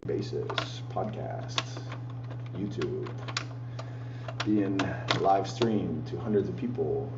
basis, podcasts, YouTube, being live streamed to hundreds of people.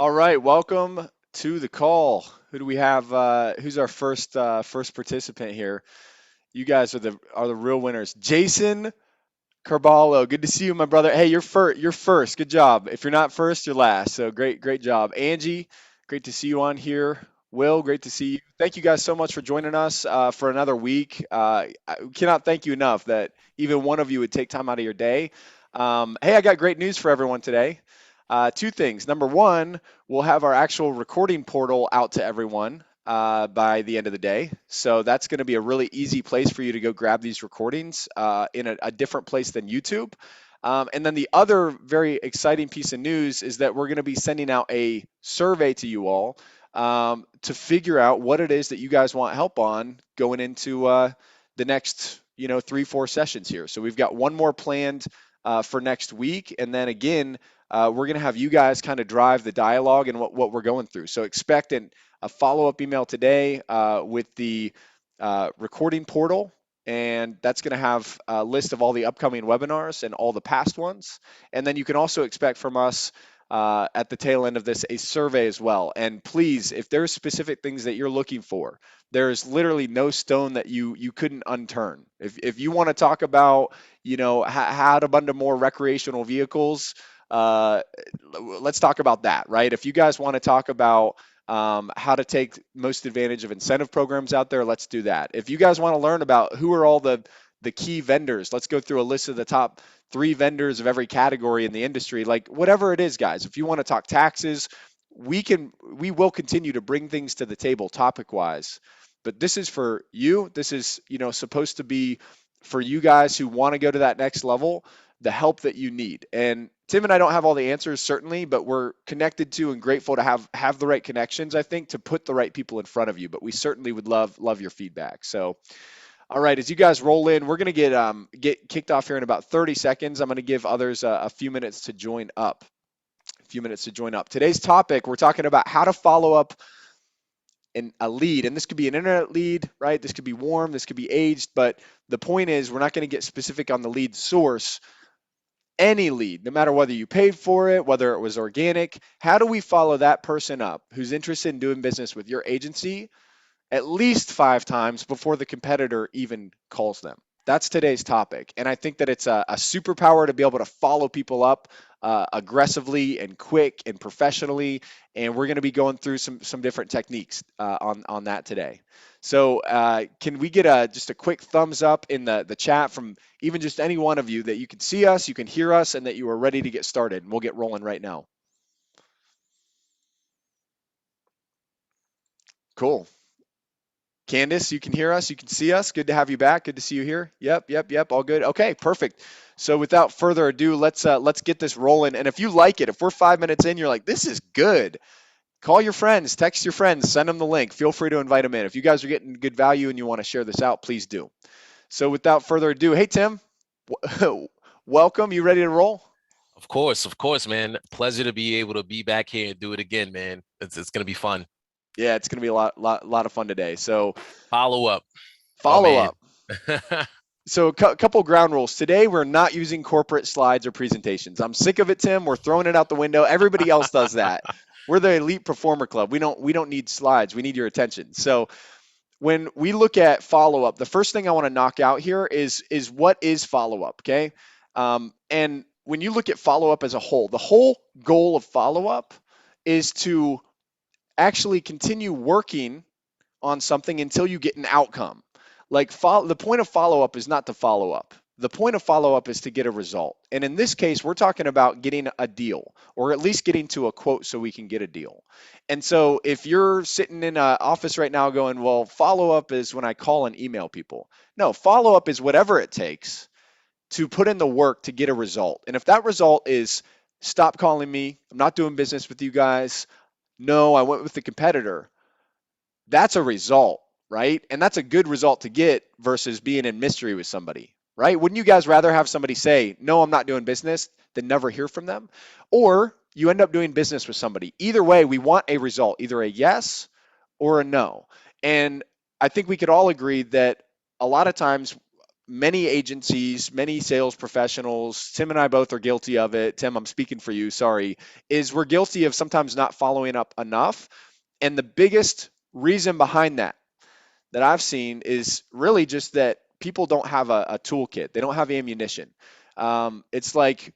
All right, welcome to the call. Who do we have? Who's our first participant here? You guys are the real winners. Jason Carballo, good to see you, my brother. Hey, you're first. You're first. Good job. If you're not first, you're last. So great job. Angie, great to see you on here. Will, great to see you. Thank you guys so much for joining us for another week. I cannot thank you enough that even one of you would take time out of your day. Hey, I got great news for everyone today. Two things. Number one, we'll have our actual recording portal out to everyone by the end of the day. So that's going to be a really easy place for you to go grab these recordings in a different place than YouTube. And then the other very exciting piece of news is that we're going to be sending out a survey to you all to figure out what it is that you guys want help on going into the next, 3, 4 sessions here. So we've got one more planned for next week, and then again, we're going to have you guys kind of drive the dialogue and what we're going through. So expect a follow-up email today with the recording portal, and that's going to have a list of all the upcoming webinars and all the past ones. And then you can also expect from us at the tail end of this a survey as well. And please, if there's specific things that you're looking for, there's literally no stone that you couldn't unturn. If you want to talk about, how to bundle more recreational vehicles, uh, let's talk about that, right? If you guys want to talk about how to take most advantage of incentive programs out there, let's do that. If you guys want to learn about who are all the key vendors, let's go through a list of the top 3 vendors of every category in the industry. Like whatever it is, guys. If you want to talk taxes, we will continue to bring things to the table topic wise. But this is for you. This is supposed to be for you guys who want to go to that next level, the help that you need. And Tim and I don't have all the answers certainly, but we're connected to and grateful to have the right connections, I think, to put the right people in front of you. But we certainly would love your feedback. So, all right, as you guys roll in, we're gonna get kicked off here in about 30 seconds. I'm gonna give others a few minutes to join up. A few minutes to join up. Today's topic, we're talking about how to follow up a lead, and this could be an internet lead, right? This could be warm, this could be aged, but the point is we're not going to get specific on the lead source. Any lead, no matter whether you paid for it, whether it was organic, how do we follow that person up who's interested in doing business with your agency at least 5 times before the competitor even calls them? That's today's topic. And I think that it's a superpower to be able to follow people up aggressively and quick and professionally. And we're going to be going through some different techniques on that today. So can we get just a quick thumbs up in the chat from even just any one of you that you can see us, you can hear us, and that you are ready to get started? And we'll get rolling right now. Cool. Candace, you can hear us, you can see us. Good to have you back. Good to see you here. Yep. All good. Okay, perfect. So without further ado, let's get this rolling. And if you like it, if we're 5 minutes in, you're like, this is good. Call your friends, text your friends, send them the link. Feel free to invite them in. If you guys are getting good value and you want to share this out, please do. So without further ado, hey Tim, welcome. You ready to roll? Of course, man. Pleasure to be able to be back here and do it again, man. It's gonna be fun. Yeah, it's gonna be a lot of fun today. So Follow up. Oh follow man. up. So a couple ground rules. Today we're not using corporate slides or presentations. I'm sick of it, Tim. We're throwing it out the window. Everybody else does that. We're the elite performer club. We don't need slides. We need your attention. So when we look at follow up, the first thing I want to knock out here is what is follow up, okay? And when you look at follow up as a whole, the whole goal of follow up is to actually continue working on something until you get an outcome. Like the point of follow up is not to follow up. The point of follow up is to get a result. And in this case, we're talking about getting a deal or at least getting to a quote so we can get a deal. And so if you're sitting in an office right now going, well, follow up is when I call and email people. No, follow up is whatever it takes to put in the work to get a result. And if that result is stop calling me, I'm not doing business with you guys. No, I went with the competitor, that's a result, right? And that's a good result to get versus being in mystery with somebody, right? Wouldn't you guys rather have somebody say, no, I'm not doing business than never hear from them? Or you end up doing business with somebody. Either way, we want a result, either a yes or a no. And I think we could all agree that a lot of times, many agencies, many sales professionals, Tim and I both are guilty of it. Tim, I'm speaking for you, sorry, is we're guilty of sometimes not following up enough. And the biggest reason behind that I've seen is really just that people don't have a toolkit. They don't have ammunition. It's like,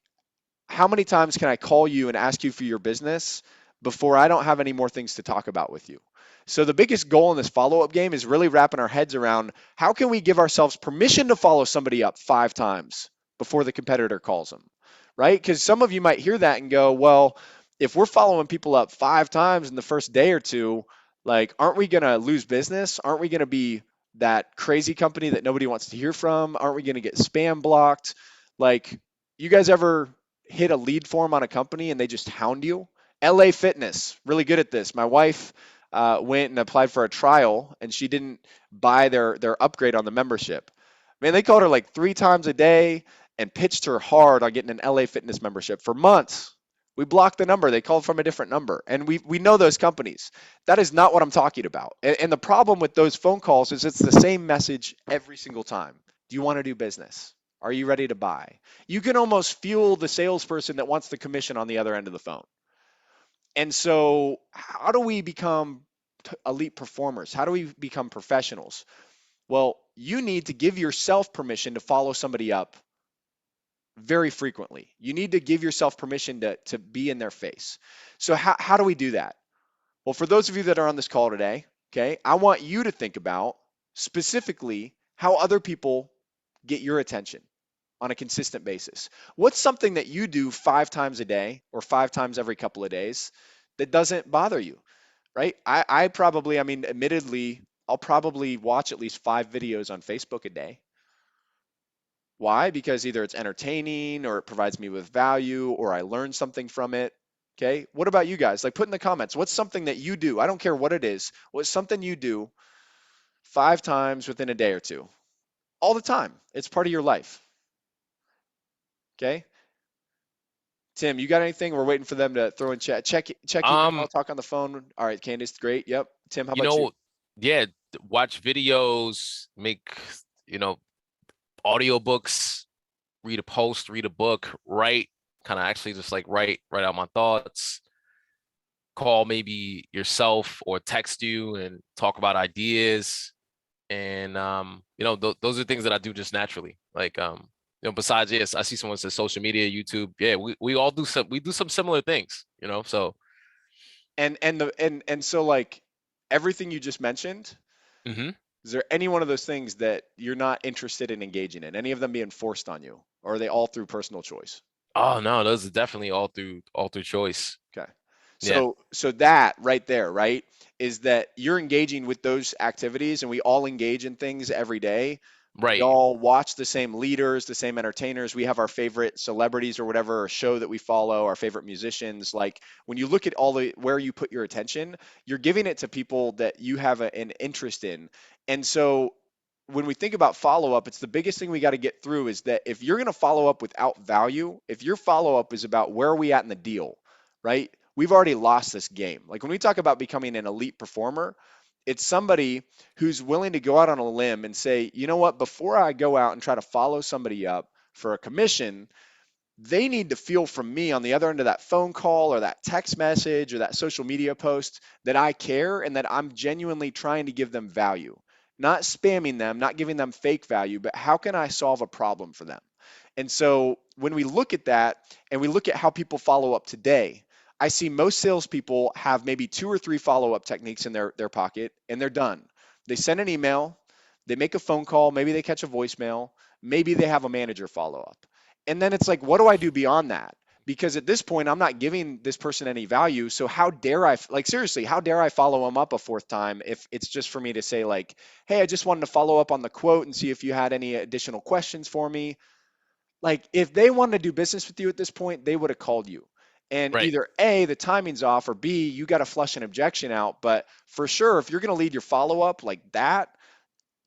how many times can I call you and ask you for your business before I don't have any more things to talk about with you? So the biggest goal in this follow-up game is really wrapping our heads around how can we give ourselves permission to follow somebody up 5 times before the competitor calls them, right? Because some of you might hear that and go, well, if we're following people up 5 times in the first day or two, like, aren't we going to lose business? Aren't we going to be that crazy company that nobody wants to hear from? Aren't we going to get spam blocked? Like, you guys ever hit a lead form on a company and they just hound you? LA Fitness, really good at this. My wife went and applied for a trial and she didn't buy their upgrade on the membership. Man, they called her like 3 times a day and pitched her hard on getting an LA Fitness membership for months. We blocked the number. They called from a different number. And we know those companies. That is not what I'm talking about. And the problem with those phone calls is it's the same message every single time. Do you want to do business? Are you ready to buy? You can almost feel the salesperson that wants the commission on the other end of the phone. And so, how do we become elite performers? How do we become professionals? Well, you need to give yourself permission to follow somebody up very frequently. You need to give yourself permission to be in their face. So, how do we do that? Well, for those of you that are on this call today, okay, I want you to think about specifically how other people get your attention on a consistent basis. What's something that you do 5 times a day or 5 times every couple of days that doesn't bother you, right? I probably, I mean, admittedly, I'll probably watch at least 5 videos on Facebook a day. Why? Because either it's entertaining or it provides me with value or I learn something from it. Okay. What about you guys? Like, put in the comments, what's something that you do? I don't care what it is. What's something you do 5 times within a day or two? All the time. It's part of your life. Okay. Tim, you got anything? We're waiting for them to throw in chat. Check email, Um, talk on the phone. All right, Candace, great. Yep. Tim, how you about you? know, yeah, watch videos, make, you know, audiobooks, read a post, read a book, write, kind of actually just like write out my thoughts, call maybe yourself or text you and talk about ideas. And those are things that I do just naturally. Like besides, yes, I see someone says social media, YouTube. Yeah, we all do some similar things, so And so, like, everything you just mentioned, hmm is there any one of those things that you're not interested in engaging in? Any of them being forced on you? Or are they all through personal choice? oh no, those are definitely all through choice. Okay. Yeah. So that right there, right, is that you're engaging with those activities, and we all engage in things every day. We Right. all watch the same leaders, the same entertainers. We have our favorite celebrities or whatever, or show that we follow, our favorite musicians. Like when you look at all the where you put your attention, you're giving it to people that you have an interest in. And so when we think about follow up, it's the biggest thing we got to get through is that if you're going to follow up without value, if your follow up is about where are we at in the deal, right? We've already lost this game. Like when we talk about becoming an elite performer, it's somebody who's willing to go out on a limb and say, you know what, before I go out and try to follow somebody up for a commission, they need to feel from me on the other end of that phone call or that text message or that social media post that I care and that I'm genuinely trying to give them value. Not spamming them, not giving them fake value, but how can I solve a problem for them? And so when we look at that and we look at how people follow up today, I see most salespeople have maybe 2 or 3 follow-up techniques in their pocket and they're done. They send an email, they make a phone call, maybe they catch a voicemail, maybe they have a manager follow up. And then it's like, what do I do beyond that? Because at this point, I'm not giving this person any value. So how dare I, like, seriously, how dare I follow them up a 4th time if it's just for me to say, like, hey, I just wanted to follow up on the quote and see if you had any additional questions for me. Like, if they wanted to do business with you at this point, they would have called you. And Right. either A, the timing's off, or B, you got to flush an objection out. But for sure, if you're going to lead your follow up like that,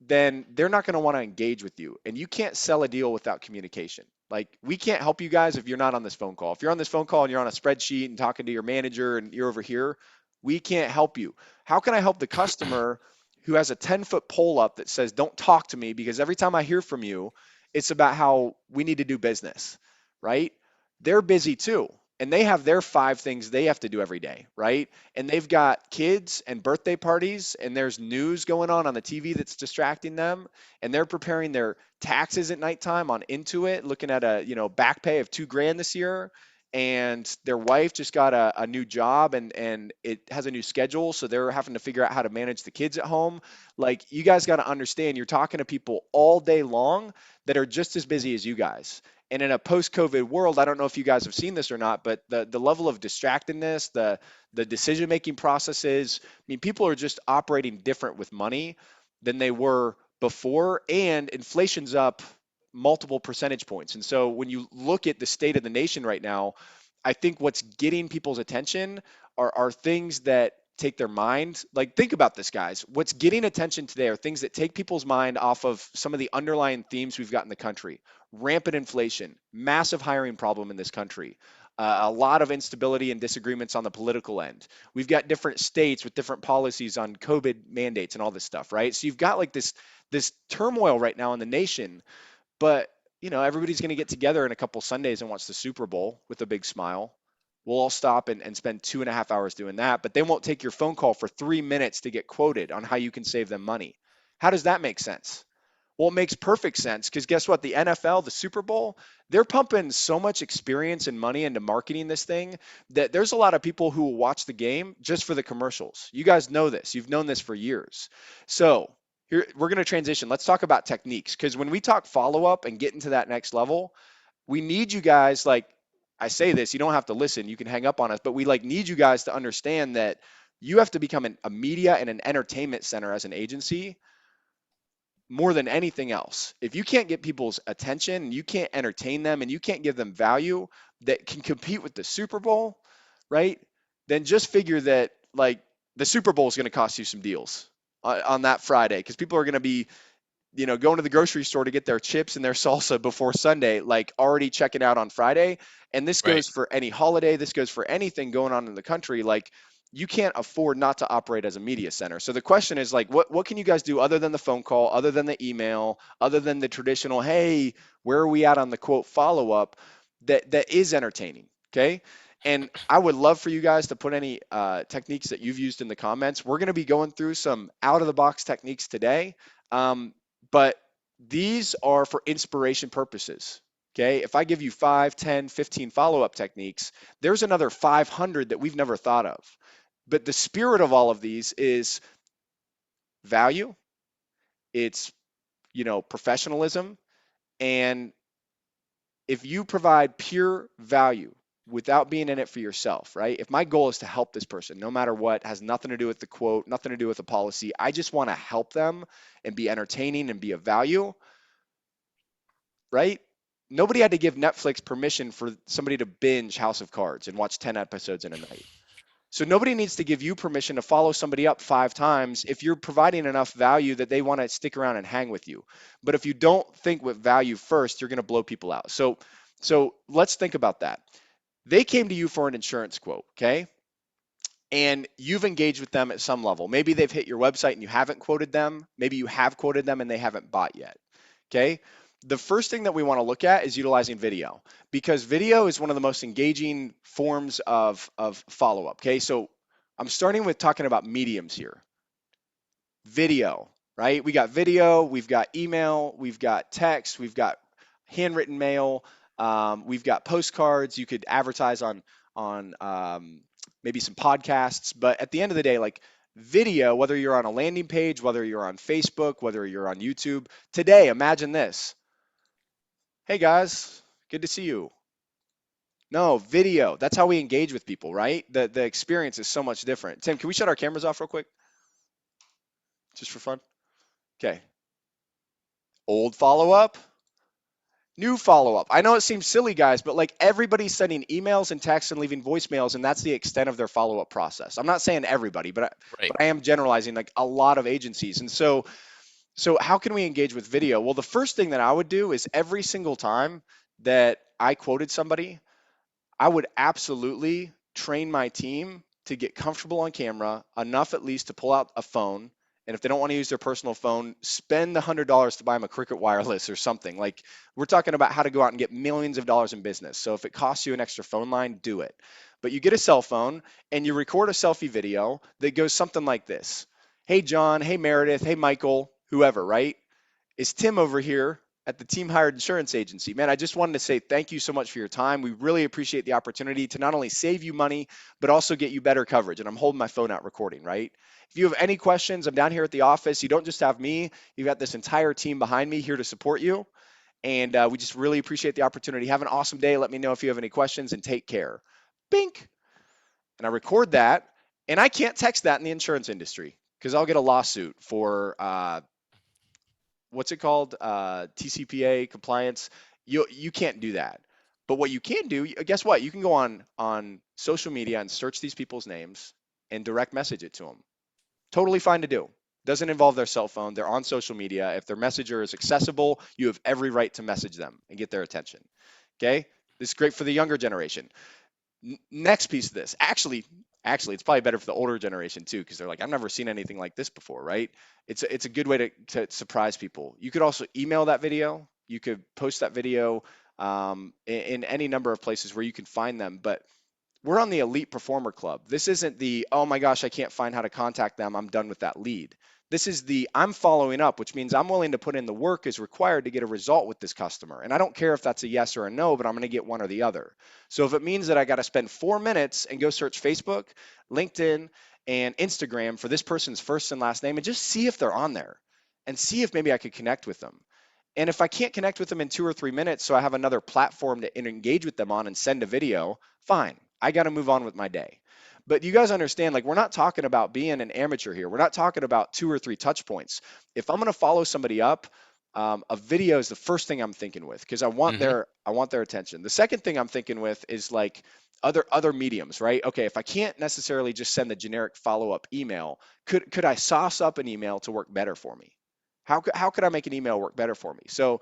then they're not going to want to engage with you. And you can't sell a deal without communication. Like we can't help you guys if you're not on this phone call. If you're on this phone call and you're on a spreadsheet and talking to your manager and you're over here, we can't help you. How can I help the customer who has a 10-foot pole up that says, don't talk to me because every time I hear from you, it's about how we need to do business, right? They're busy too. And they have their 5 things they have to do every day, right? And they've got kids and birthday parties and there's news going on the TV that's distracting them and they're preparing their taxes at nighttime on Intuit, looking at a back pay of 2 grand this year, and their wife just got a new job and it has a new schedule, so they're having to figure out how to manage the kids at home. Like you guys got to understand, you're talking to people all day long that are just as busy as you guys. And in a post-COVID world, I don't know if you guys have seen this or not, but the level of distractedness, the decision-making processes, I mean, people are just operating different with money than they were before, and inflation's up multiple percentage points. And so when you look at the state of the nation right now, I think what's getting people's attention are things that take their mind. Like, think about this, guys. What's getting attention today are things that take people's mind off of some of the underlying themes we've got in the country. Rampant inflation, massive hiring problem in this country, a lot of instability and disagreements on the political end. We've got different states with different policies on COVID mandates and all this stuff, right? So you've got like this turmoil right now in the nation, but everybody's going to get together in a couple Sundays and watch the Super Bowl with a big smile. We'll all stop and spend 2.5 hours doing that, but they won't take your phone call for 3 minutes to get quoted on how you can save them money. How does that make sense? Well, it makes perfect sense because guess what? The NFL, the Super Bowl, they're pumping so much experience and money into marketing this thing that there's a lot of people who will watch the game just for the commercials. You guys know this. You've known this for years. So here we're going to transition. Let's talk about techniques because when we talk follow up and get into that next level, we need you guys, like I say this, you don't have to listen, you can hang up on us, but we like need you guys to understand that you have to become a media and an entertainment center as an agency more than anything else. If you can't get people's attention and you can't entertain them and you can't give them value that can compete with the Super Bowl, right? Then just figure that like the Super Bowl is going to cost you some deals on that Friday because people are going to be going to the grocery store to get their chips and their salsa before Sunday, like already checking out on Friday. And this Right. goes for any holiday. This goes for anything going on in the country. Like you can't afford not to operate as a media center. So the question is like, what can you guys do other than the phone call, other than the email, other than the traditional, hey, where are we at on the quote follow up that is entertaining? Okay. And I would love for you guys to put any techniques that you've used in the comments. We're going to be going through some out of the box techniques today. But these are for inspiration purposes. Okay. If I give you 5, 10, 15 follow up techniques, there's another 500 that we've never thought of. But the spirit of all of these is value, it's, professionalism. And if you provide pure value, without being in it for yourself, right? If my goal is to help this person, no matter what, has nothing to do with the quote, nothing to do with the policy, I just want to help them and be entertaining and be of value, right? Nobody had to give Netflix permission for somebody to binge House of Cards and watch 10 episodes in a night. So nobody needs to give you permission to follow somebody up 5 times if you're providing enough value that they want to stick around and hang with you. But if you don't think with value first, you're going to blow people out. So let's think about that. They came to you for an insurance quote, okay? And you've engaged with them at some level. Maybe they've hit your website and you haven't quoted them. Maybe you have quoted them and they haven't bought yet, okay? The first thing that we want to look at is utilizing video, because video is one of the most engaging forms of follow-up, okay? So I'm starting with talking about mediums here. Video, right? We got video, we've got email, we've got text, we've got handwritten mail, we've got postcards. You could advertise on maybe some podcasts, but at the end of the day, like video, whether you're on a landing page, whether you're on Facebook, whether you're on YouTube, today, imagine this. Hey guys, good to see you. No, video. That's how we engage with people, right? The experience is so much different. Tim, can we shut our cameras off real quick? Just for fun? Okay. Old follow-up, new follow-up. I know it seems silly, guys, but like everybody's sending emails and texts and leaving voicemails, and that's the extent of their follow-up process. I'm not saying everybody, but Right. I am generalizing like a lot of agencies. And so how can we engage with video? Well, the first thing that I would do is every single time that I quoted somebody, I would absolutely train my team to get comfortable on camera, enough at least to pull out a phone. And if they don't want to use their personal phone, spend the $100 to buy them a Cricket Wireless or something. Like, we're talking about how to go out and get millions of dollars in business. So if it costs you an extra phone line, do it. But you get a cell phone and you record a selfie video that goes something like this. Hey, John. Hey, Meredith. Hey, Michael, whoever, right? Is Tim over here at the Team Hired Insurance Agency. Man, I just wanted to say thank you so much for your time. We really appreciate the opportunity to not only save you money, but also get you better coverage. And I'm holding my phone out recording, right? If you have any questions, I'm down here at the office. You don't just have me, you've got this entire team behind me here to support you. And we just really appreciate the opportunity. Have an awesome day. Let me know if you have any questions and take care. Bink. And I record that. And I can't text that in the insurance industry because I'll get a lawsuit for what's it called? TCPA compliance. You can't do that. But what you can do, guess what? You can go on social media and search these people's names and direct message it to them. Totally fine to do. Doesn't involve their cell phone. They're on social media. If their messenger is accessible, you have every right to message them and get their attention. Okay? This is great for the younger generation. Next piece of this, actually, it's probably better for the older generation too, because they're like, I've never seen anything like this before, right? It's a good way to surprise people. You could also email that video. You could post that video in any number of places where you can find them. But we're on the Elite Performer Club. This isn't the, oh my gosh, I can't find how to contact them, I'm done with that lead. This is the, I'm following up, which means I'm willing to put in the work as required to get a result with this customer. And I don't care if that's a yes or a no, but I'm going to get one or the other. So if it means that I got to spend 4 minutes and go search Facebook, LinkedIn, and Instagram for this person's first and last name and just see if they're on there and see if maybe I could connect with them. And if I can't connect with them in 2 or 3 minutes, so I have another platform to engage with them on and send a video, fine. I got to move on with my day. But you guys understand, like, we're not talking about being an amateur here. We're not talking about 2 or 3 touch points. If I'm going to follow somebody up, a video is the first thing I'm thinking with because I want their attention. The second thing I'm thinking with is like other mediums, right? Okay, if I can't necessarily just send the generic follow-up email, could I sauce up an email to work better for me? How could I make an email work better for me? So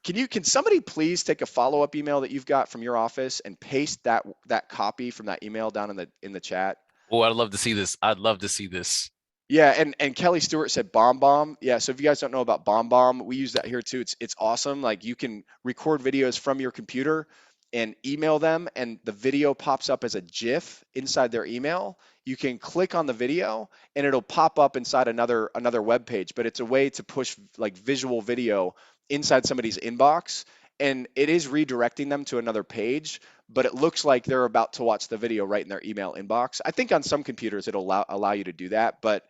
can somebody please take a follow-up email that you've got from your office and paste that copy from that email down in the chat? Oh, I'd love to see this. I'd love to see this. Yeah, and Kelly Stewart said Bomb. Yeah, so if you guys don't know about Bomb, we use that here too. It's awesome. Like, you can record videos from your computer and email them, and the video pops up as a GIF inside their email. You can click on the video and it'll pop up inside another web page, but it's a way to push like visual video inside somebody's inbox, and it is redirecting them to another page, but it looks like they're about to watch the video right in their email inbox. I think on some computers it'll allow you to do that, but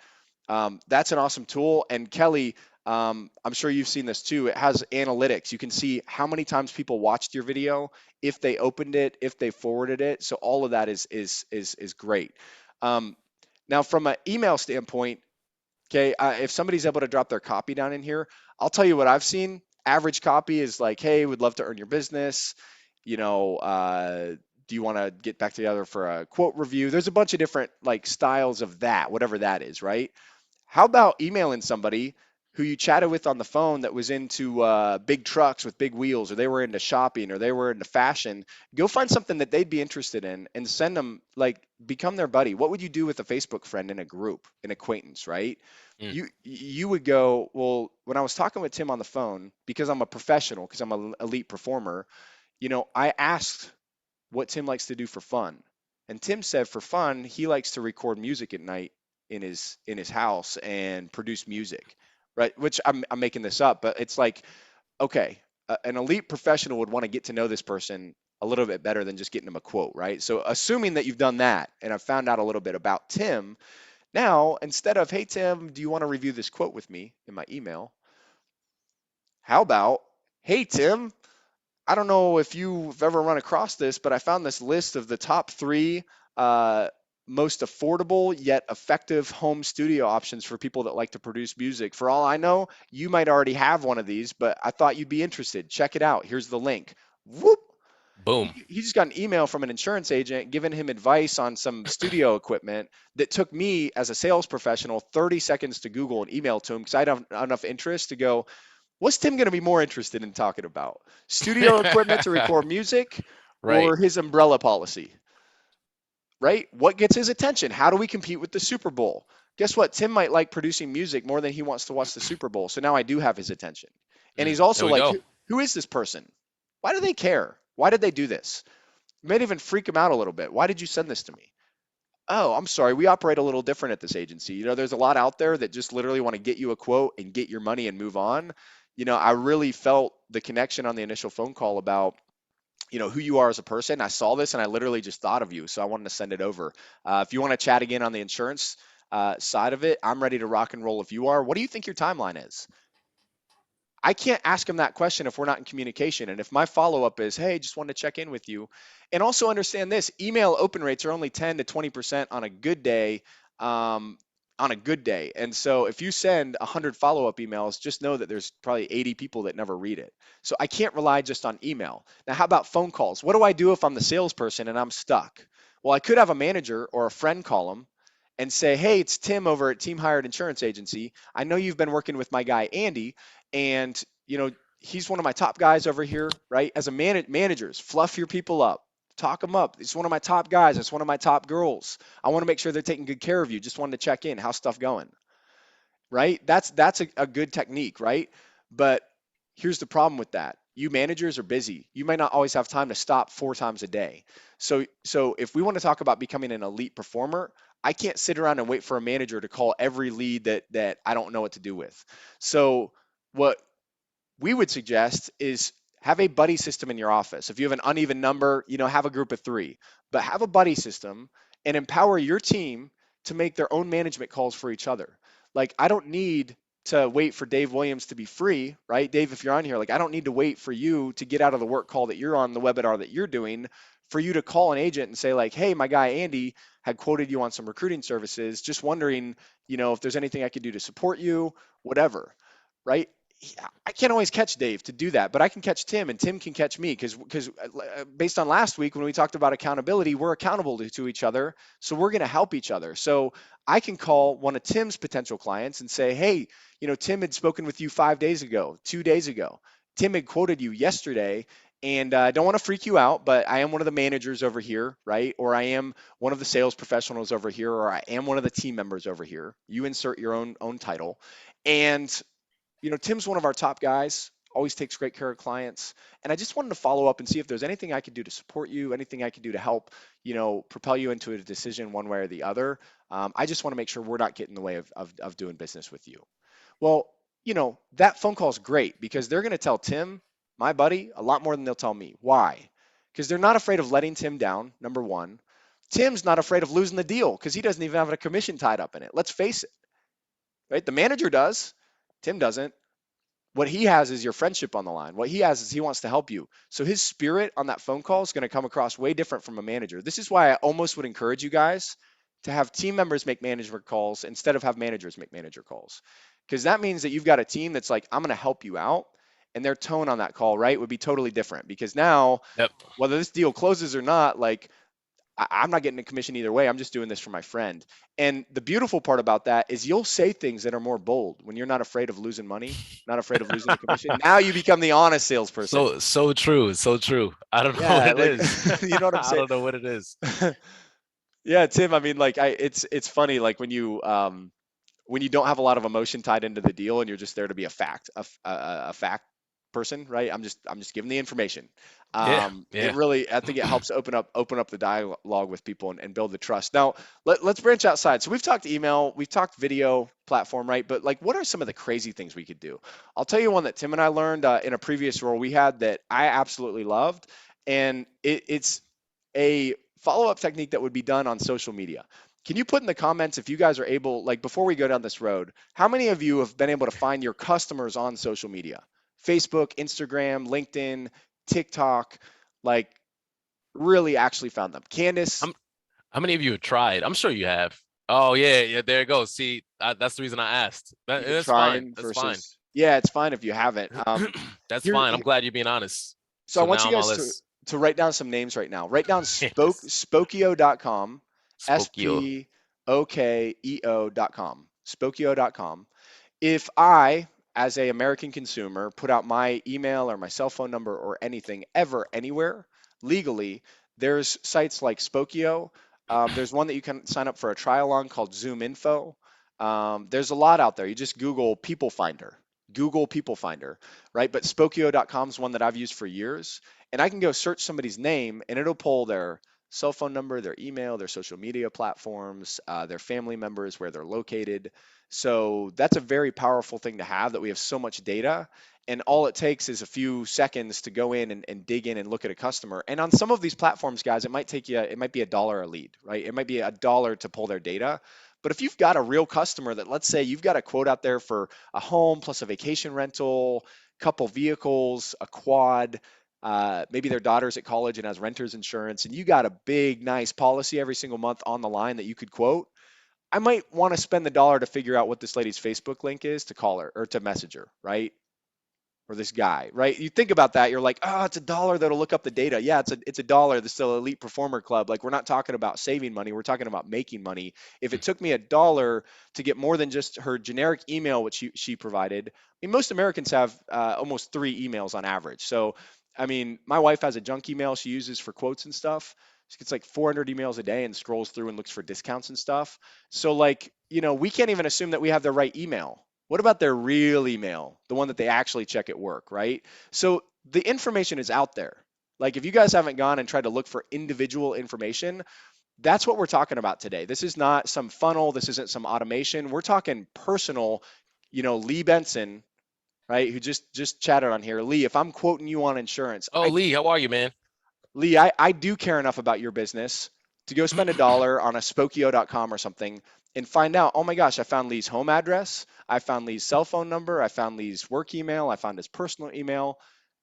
that's an awesome tool. And Kelly, I'm sure you've seen this too. It has analytics. You can see how many times people watched your video, if they opened it, if they forwarded it. So all of that is great. Um, Now, from an email standpoint, okay, if somebody's able to drop their copy down in here, I'll tell you what I've seen. Average copy is like, hey, would love to earn your business. You know, do you want to get back together for a quote review? There's a bunch of different like styles of that, whatever that is, right? How about emailing somebody who you chatted with on the phone that was into big trucks with big wheels, or they were into shopping, or they were into fashion? Go find something that they'd be interested in and send them, like, become their buddy. What would you do with a Facebook friend in a group, an acquaintance, right? Mm. You would go, well, when I was talking with Tim on the phone, because I'm a professional, because I'm an elite performer, I asked what Tim likes to do for fun. And Tim said for fun, he likes to record music at night in his house and produce music, right? Which I'm making this up, but it's like, okay, an elite professional would want to get to know this person a little bit better than just getting them a quote, right? So assuming that you've done that and I've found out a little bit about Tim, now instead of, hey Tim, do you want to review this quote with me in my email? How about, hey Tim, I don't know if you've ever run across this, but I found this list of the top three uh, most affordable yet effective home studio options for people that like to produce music. For all I know, you might already have one of these, but I thought you'd be interested. Check it out. Here's the link. Whoop. Boom. He just got an email from an insurance agent giving him advice on some studio equipment that took me as a sales professional 30 seconds to Google and email to him because I had enough interest to go, what's Tim going to be more interested in talking about? Studio equipment to record music Right. or his umbrella policy? Right? What gets his attention? How do we compete with the Super Bowl? Guess what? Tim might like producing music more than he wants to watch the Super Bowl. So now I do have his attention. And he's There also we like, go. who is this person? Why do they care? Why did they do this? It might even freak him out a little bit. Why did you send this to me? Oh, I'm sorry. We operate a little different at this agency. There's a lot out there that just literally want to get you a quote and get your money and move on. I really felt the connection on the initial phone call about, who you are as a person. I saw this and I literally just thought of you. So I wanted to send it over. If you want to chat again on the insurance side of it, I'm ready to rock and roll if you are. What do you think your timeline is? I can't ask him that question if we're not in communication. And if my follow up is, hey, just wanted to check in with you. And also understand this, email open rates are only 10 to 20% on a good day. Um, on a good day. And so if you send 100 follow up emails, just know that there's probably 80 people that never read it. So I can't rely just on email. Now, how about phone calls? What do I do if I'm the salesperson and I'm stuck? Well, I could have a manager or a friend call them and say, hey, it's Tim over at Team Hired Insurance Agency. I know you've been working with my guy, Andy, and he's one of my top guys over here, right? As a managers, fluff your people up, talk them up. It's one of my top guys. It's one of my top girls. I want to make sure they're taking good care of you. Just wanted to check in. How's stuff going? Right? That's a good technique, right? But here's the problem with that. You managers are busy. You might not always have time to stop 4 times a day. So if we want to talk about becoming an elite performer, I can't sit around and wait for a manager to call every lead that I don't know what to do with. So what we would suggest is have a buddy system in your office. If you have an uneven number, have a group of 3, but have a buddy system and empower your team to make their own management calls for each other. Like, I don't need to wait for Dave Williams to be free, right? Dave, if you're on here, like, I don't need to wait for you to get out of the work call that you're on, the webinar that you're doing, for you to call an agent and say, like, hey, my guy Andy had quoted you on some recruiting services, just wondering, if there's anything I could do to support you, whatever, right? I can't always catch Dave to do that, but I can catch Tim and Tim can catch me because based on last week when we talked about accountability, we're accountable to each other. So we're going to help each other. So I can call one of Tim's potential clients and say, hey, Tim had spoken with you 5 days ago, 2 days ago. Tim had quoted you yesterday, and I don't want to freak you out, but I am one of the managers over here, right? Or I am one of the sales professionals over here, or I am one of the team members over here. You insert your own title. And Tim's one of our top guys, always takes great care of clients. And I just wanted to follow up and see if there's anything I could do to support you, anything I could do to help, propel you into a decision one way or the other. I just want to make sure we're not getting in the way of doing business with you. Well, that phone call is great because they're going to tell Tim, my buddy, a lot more than they'll tell me. Why? Because they're not afraid of letting Tim down, number one. Tim's not afraid of losing the deal because he doesn't even have a commission tied up in it. Let's face it, right? The manager does. Tim doesn't. What he has is your friendship on the line. What he has is he wants to help you. So his spirit on that phone call is going to come across way different from a manager. This is why I almost would encourage you guys to have team members make management calls instead of have managers make manager calls. Because that means that you've got a team that's like, I'm going to help you out. And their tone on that call, right, would be totally different. Because now, Yep. whether this deal closes or not, like, I'm not getting a commission either way. I'm just doing this for my friend. And the beautiful part about that is you'll say things that are more bold when you're not afraid of losing money, not afraid of losing a commission. Now you become the honest salesperson. So true. So true. I don't know what Yeah, it like is. you know what I'm I saying? don't know what it is. Yeah, Tim, I mean like it's funny like when you don't have a lot of emotion tied into the deal and you're just there to be a fact, a fact person, right? I'm just giving the information. Yeah. It Yeah. really, I think it helps open up the dialogue with people and build the trust. Now, let's branch outside. So we've talked email, we've talked video platform, right? But like, what are some of the crazy things we could do? I'll tell you one that Tim and I learned in a previous role we had that I absolutely loved, and it's a follow-up technique that would be done on social media. Can you put in the comments if you guys are able, like before we go down this road, how many of you have been able to find your customers on social media? Facebook, Instagram, LinkedIn, TikTok, like really actually found them. Candace, How many of you have tried? I'm sure you have. Oh yeah, yeah. There it goes. See, that's the reason I asked. even That's fine. trying That's fine. versus, yeah, it's fine if you haven't. That's Here, fine. I'm glad you're being honest. so I So want now you I'm on guys this. to write down some names right now. Write down Yes. spokio.com, Spokio. spokeo.com, spokio.com. If I, as a American consumer, put out my email or my cell phone number or anything ever anywhere legally, there's sites like Spokio. There's one that you can sign up for a trial on called Zoom Info. There's a lot out there. You just Google People Finder. Google People Finder, right? But Spokio.com is one that I've used for years, and I can go search somebody's name, and it'll pull their cell phone number, their email, their social media platforms, their family members, where they're located. So that's a very powerful thing to have, that we have so much data. And all it takes is a few seconds to go in and dig in and look at a customer. And on some of these platforms, guys, it might be $1 a lead, right? It might be $1 to pull their data. But if you've got a real customer that, let's say you've got a quote out there for a home plus a vacation rental, couple vehicles, a quad, maybe their daughter's at college and has renter's insurance, and you got a big, nice policy every single month on the line that you could quote, I might want to spend the dollar to figure out what this lady's Facebook link is to call her or to message her, right? Or this guy, right? You think about that, you're like, oh, it's $1 that'll look up the data. Yeah, it's $1. This is still elite performer club. Like, we're not talking about saving money, we're talking about making money. If it took me $1 to get more than just her generic email, which she provided, I mean, most Americans have almost 3 emails on average. So, I mean, my wife has a junk email she uses for quotes and stuff. She gets like 400 emails a day and scrolls through and looks for discounts and stuff. So, like, we can't even assume that we have the right email. What about their real email, the one that they actually check at work, right? So the information is out there. Like, if you guys haven't gone and tried to look for individual information, that's what we're talking about today. This is not some funnel. This isn't some automation. We're talking personal, Lee Benson, right? Who just chatted on here. Lee, if I'm quoting you on insurance, Oh, Lee, how are you, man? Lee, I do care enough about your business to go spend $1 on a Spokio.com or something and find out, oh my gosh, I found Lee's home address, I found Lee's cell phone number, I found Lee's work email, I found his personal email,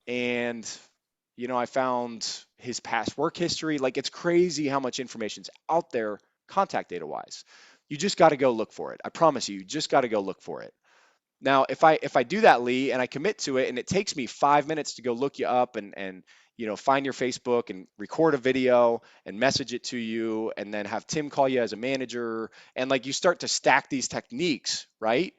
and I found his past work history. Like, it's crazy how much information's out there contact data wise. You just got to go look for it. I promise you, you just got to go look for it. Now, if I do that, Lee, and I commit to it, and it takes me 5 minutes to go look you up and find your Facebook and record a video and message it to you, and then have Tim call you as a manager, and like you start to stack these techniques, right?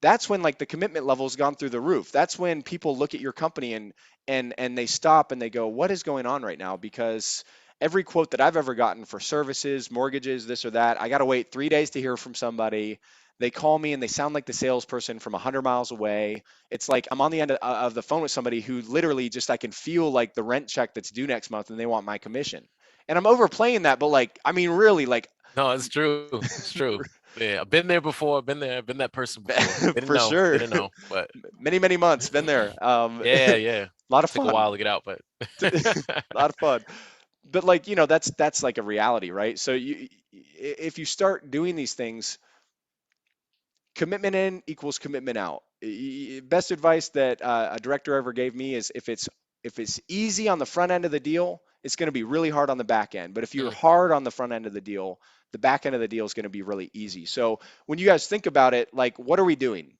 That's when like the commitment level has gone through the roof. That's when people look at your company and they stop and they go, what is going on right now? Because every quote that I've ever gotten for services, mortgages, this or that, I got to wait 3 days to hear from somebody. They call me and they sound like the salesperson from 100 miles away. It's like I'm on the end of the phone with somebody who literally just, I can feel like the rent check that's due next month and they want my commission. And I'm overplaying that, but like, I mean, really, like, No, it's true. It's true. Yeah, I've been there before. Been that person before. Didn't for know. sure, Didn't know. But many, many months been there. yeah, A yeah. lot of Took a fun, while to get out, but a lot of fun. But like, that's like a reality, right? So if you start doing these things, commitment in equals commitment out. best advice that a director ever gave me is if it's easy on the front end of the deal, it's going to be really hard on the back end. But if you're Mm, hard on the front end of the deal, the back end of the deal is going to be really easy. So when you guys think about it, like, what are we doing?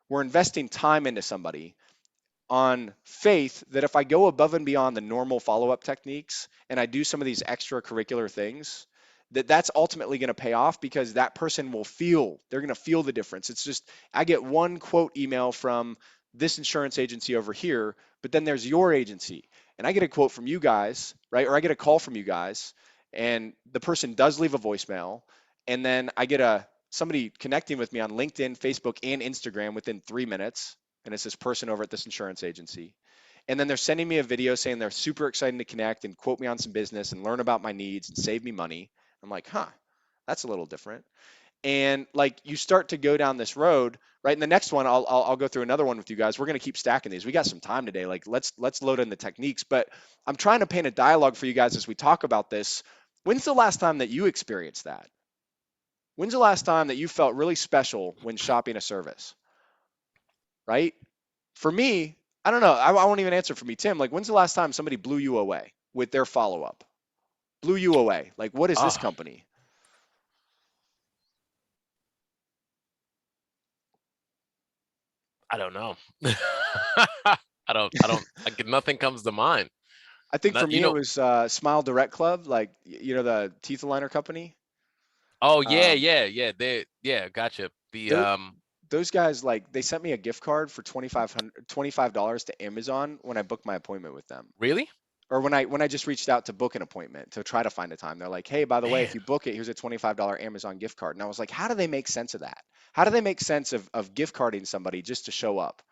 We're investing time into somebody on faith that if I go above and beyond the normal follow-up techniques and I do some of these extracurricular things, that's ultimately going to pay off because that person will feel, they're going to feel the difference. It's just, I get one quote email from this insurance agency over here, but then there's your agency. And I get a quote from you guys, right? Or I get a call from you guys, and the person does leave a voicemail. And then I get somebody connecting with me on LinkedIn, Facebook, and Instagram within 3 minutes, and it's this person over at this insurance agency. And then they're sending me a video saying they're super excited to connect and quote me on some business and learn about my needs and save me money. I'm like, huh, that's a little different. And like you start to go down this road, right? And the next one, I'll go through another one with you guys. We're gonna keep stacking these. We got some time today. Like let's load in the techniques. But I'm trying to paint a dialogue for you guys as we talk about this. When's the last time that you experienced that? When's the last time that you felt really special when shopping a service? Right? For me, I don't know. I won't even answer for me, Tim. Like, when's the last time somebody blew you away with their follow up? Blew you away. Like, what is this ah, company? I don't know. I don't, like, nothing comes to mind. I think for Not, you me, it know, was Smile Direct Club, like, you know, the teeth aligner company. oh yeah, Um, yeah, yeah. Yeah, gotcha. The, tho- those guys, like, they sent me a gift card for $25 to Amazon when I booked my appointment with them. really? Or when I just reached out to book an appointment to try to find a time. They're like, hey, by the way, if Man, you book it, here's a $25 Amazon gift card. And I was like, how do they make sense of that? How do they make sense of gift carding somebody just to show up?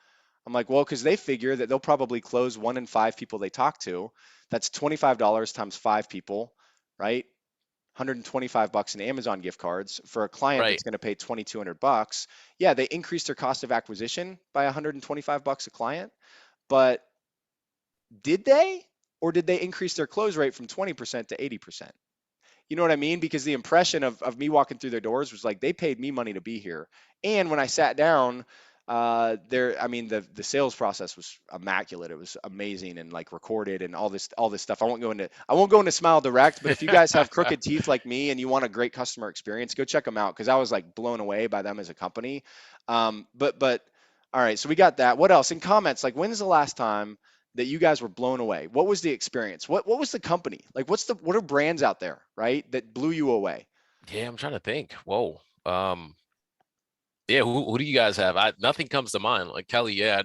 I'm like, well, because they figure that they'll probably close 1 in 5 people they talk to. That's $25 times 5 people, right? $125 in Amazon gift cards for a client right. that's going to pay $2,200. Yeah, they increased their cost of acquisition by $125 a client, but did they? Or did they increase their close rate from 20% to 80%? You know what I mean? Because the impression of me walking through their doors was like they paid me money to be here. And when I sat down, I mean, the sales process was immaculate. It was amazing and like recorded and all this stuff. I won't go into Smile Direct, but if you guys have crooked teeth like me and you want a great customer experience, go check them out because I was like blown away by them as a company. But all right, so we got that. What else in comments? Like, when's the last time that you guys were blown away? What was the experience? What was the company? Like what are brands out there, right? That blew you away? Yeah, I'm trying to think. Whoa. Yeah, who do you guys have? Nothing comes to mind. Like Kelly, yeah.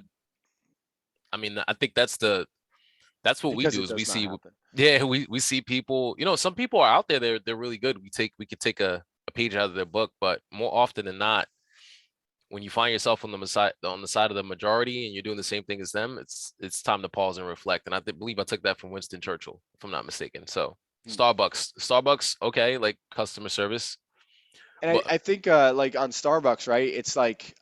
I mean, I think that's what we Because do it is we does not see, happen. yeah, we see people, some people are out there, they're really good. We could take a page out of their book, but more often than not, when you find yourself on the side of the majority and you're doing the same thing as them, it's time to pause and reflect. And believe I took that from Winston Churchill, if I'm not mistaken. So Hmm. Starbucks, okay, like customer service, And I, but I think like on Starbucks, right? It's like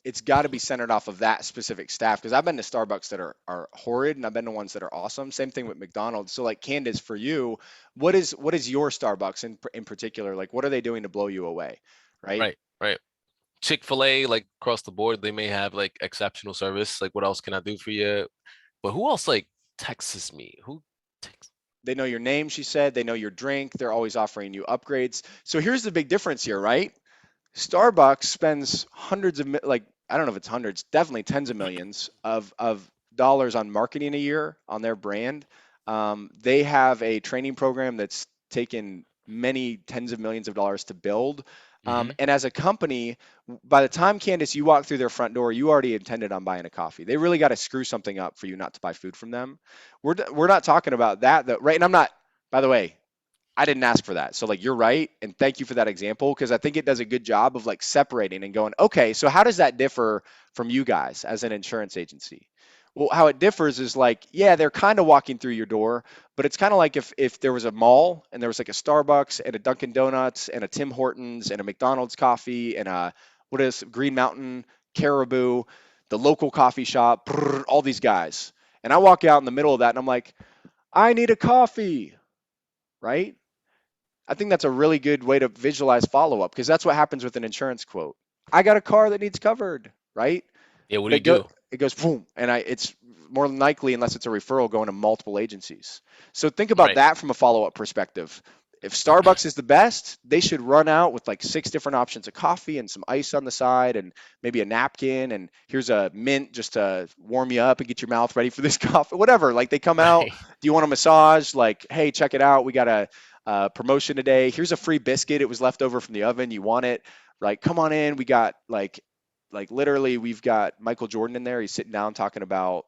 it's got to be centered off of that specific staff because I've been to Starbucks that are horrid and I've been to ones that are awesome. Same thing with McDonald's. So like Candace, for you, what is your Starbucks in particular? Like what are they doing to blow you away, right? right, right. Chick-fil-A, like across the board, they may have like exceptional service. Like, what else can I do for you? But who else like texts me? Who texts? They know your name, she said. They know your drink. They're always offering you upgrades. So here's the big difference here, right? Starbucks spends like I don't know if it's hundreds, definitely tens of millions of dollars on marketing a year on their brand. They have a training program that's taken many tens of millions of dollars to build. Hmm. And as a company, by the time Candace, you walk through their front door, you already intended on buying a coffee. They really got to screw something up for you not to buy food from them. We're not talking about that though, right? And I'm not. By the way, I didn't ask for that. So like you're right, and thank you for that example because I think it does a good job of like separating and going, okay, so how does that differ from you guys as an insurance agency? Well, how it differs is like, yeah, they're kind of walking through your door, but it's kind of like if there was a mall and there was like a Starbucks and a Dunkin' Donuts and a Tim Hortons and a McDonald's coffee and a what is Green Mountain, Caribou, the local coffee shop, brrr, all these guys. And I walk out in the middle of that and I'm like, I need a coffee, right? I think that's a really good way to visualize follow up because that's what happens with an insurance quote. I got a car that needs covered. right? Yeah, what But do you do? it goes boom, and it's more than likely, unless it's a referral, going to multiple agencies. So think about Right. that from a follow-up perspective. If Starbucks is the best, they should run out with like 6 different options of coffee and some ice on the side and maybe a napkin and here's a mint just to warm you up and get your mouth ready for this coffee, whatever. Like they come out, Right. do you want a massage? Like, hey, check it out. We got a promotion today. Here's a free biscuit. It was left over from the oven. You want it? Right? Come on in. We got like literally we've got Michael Jordan in there. He's sitting down talking about,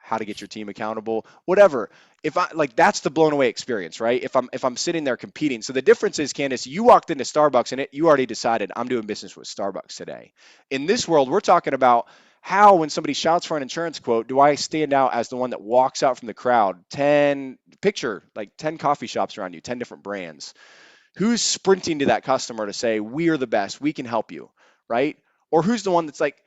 how to get your team accountable, whatever. If I like that's the blown away experience, right? If I'm sitting there competing. So the difference is, Candace, you walked into Starbucks and you already decided I'm doing business with Starbucks today. In this world, we're talking about how when somebody shouts for an insurance quote, do I stand out as the one that walks out from the crowd? 10 coffee shops around you, 10 different brands. Who's sprinting to that customer to say, we are the best, we can help you, right? Or who's the one that's like,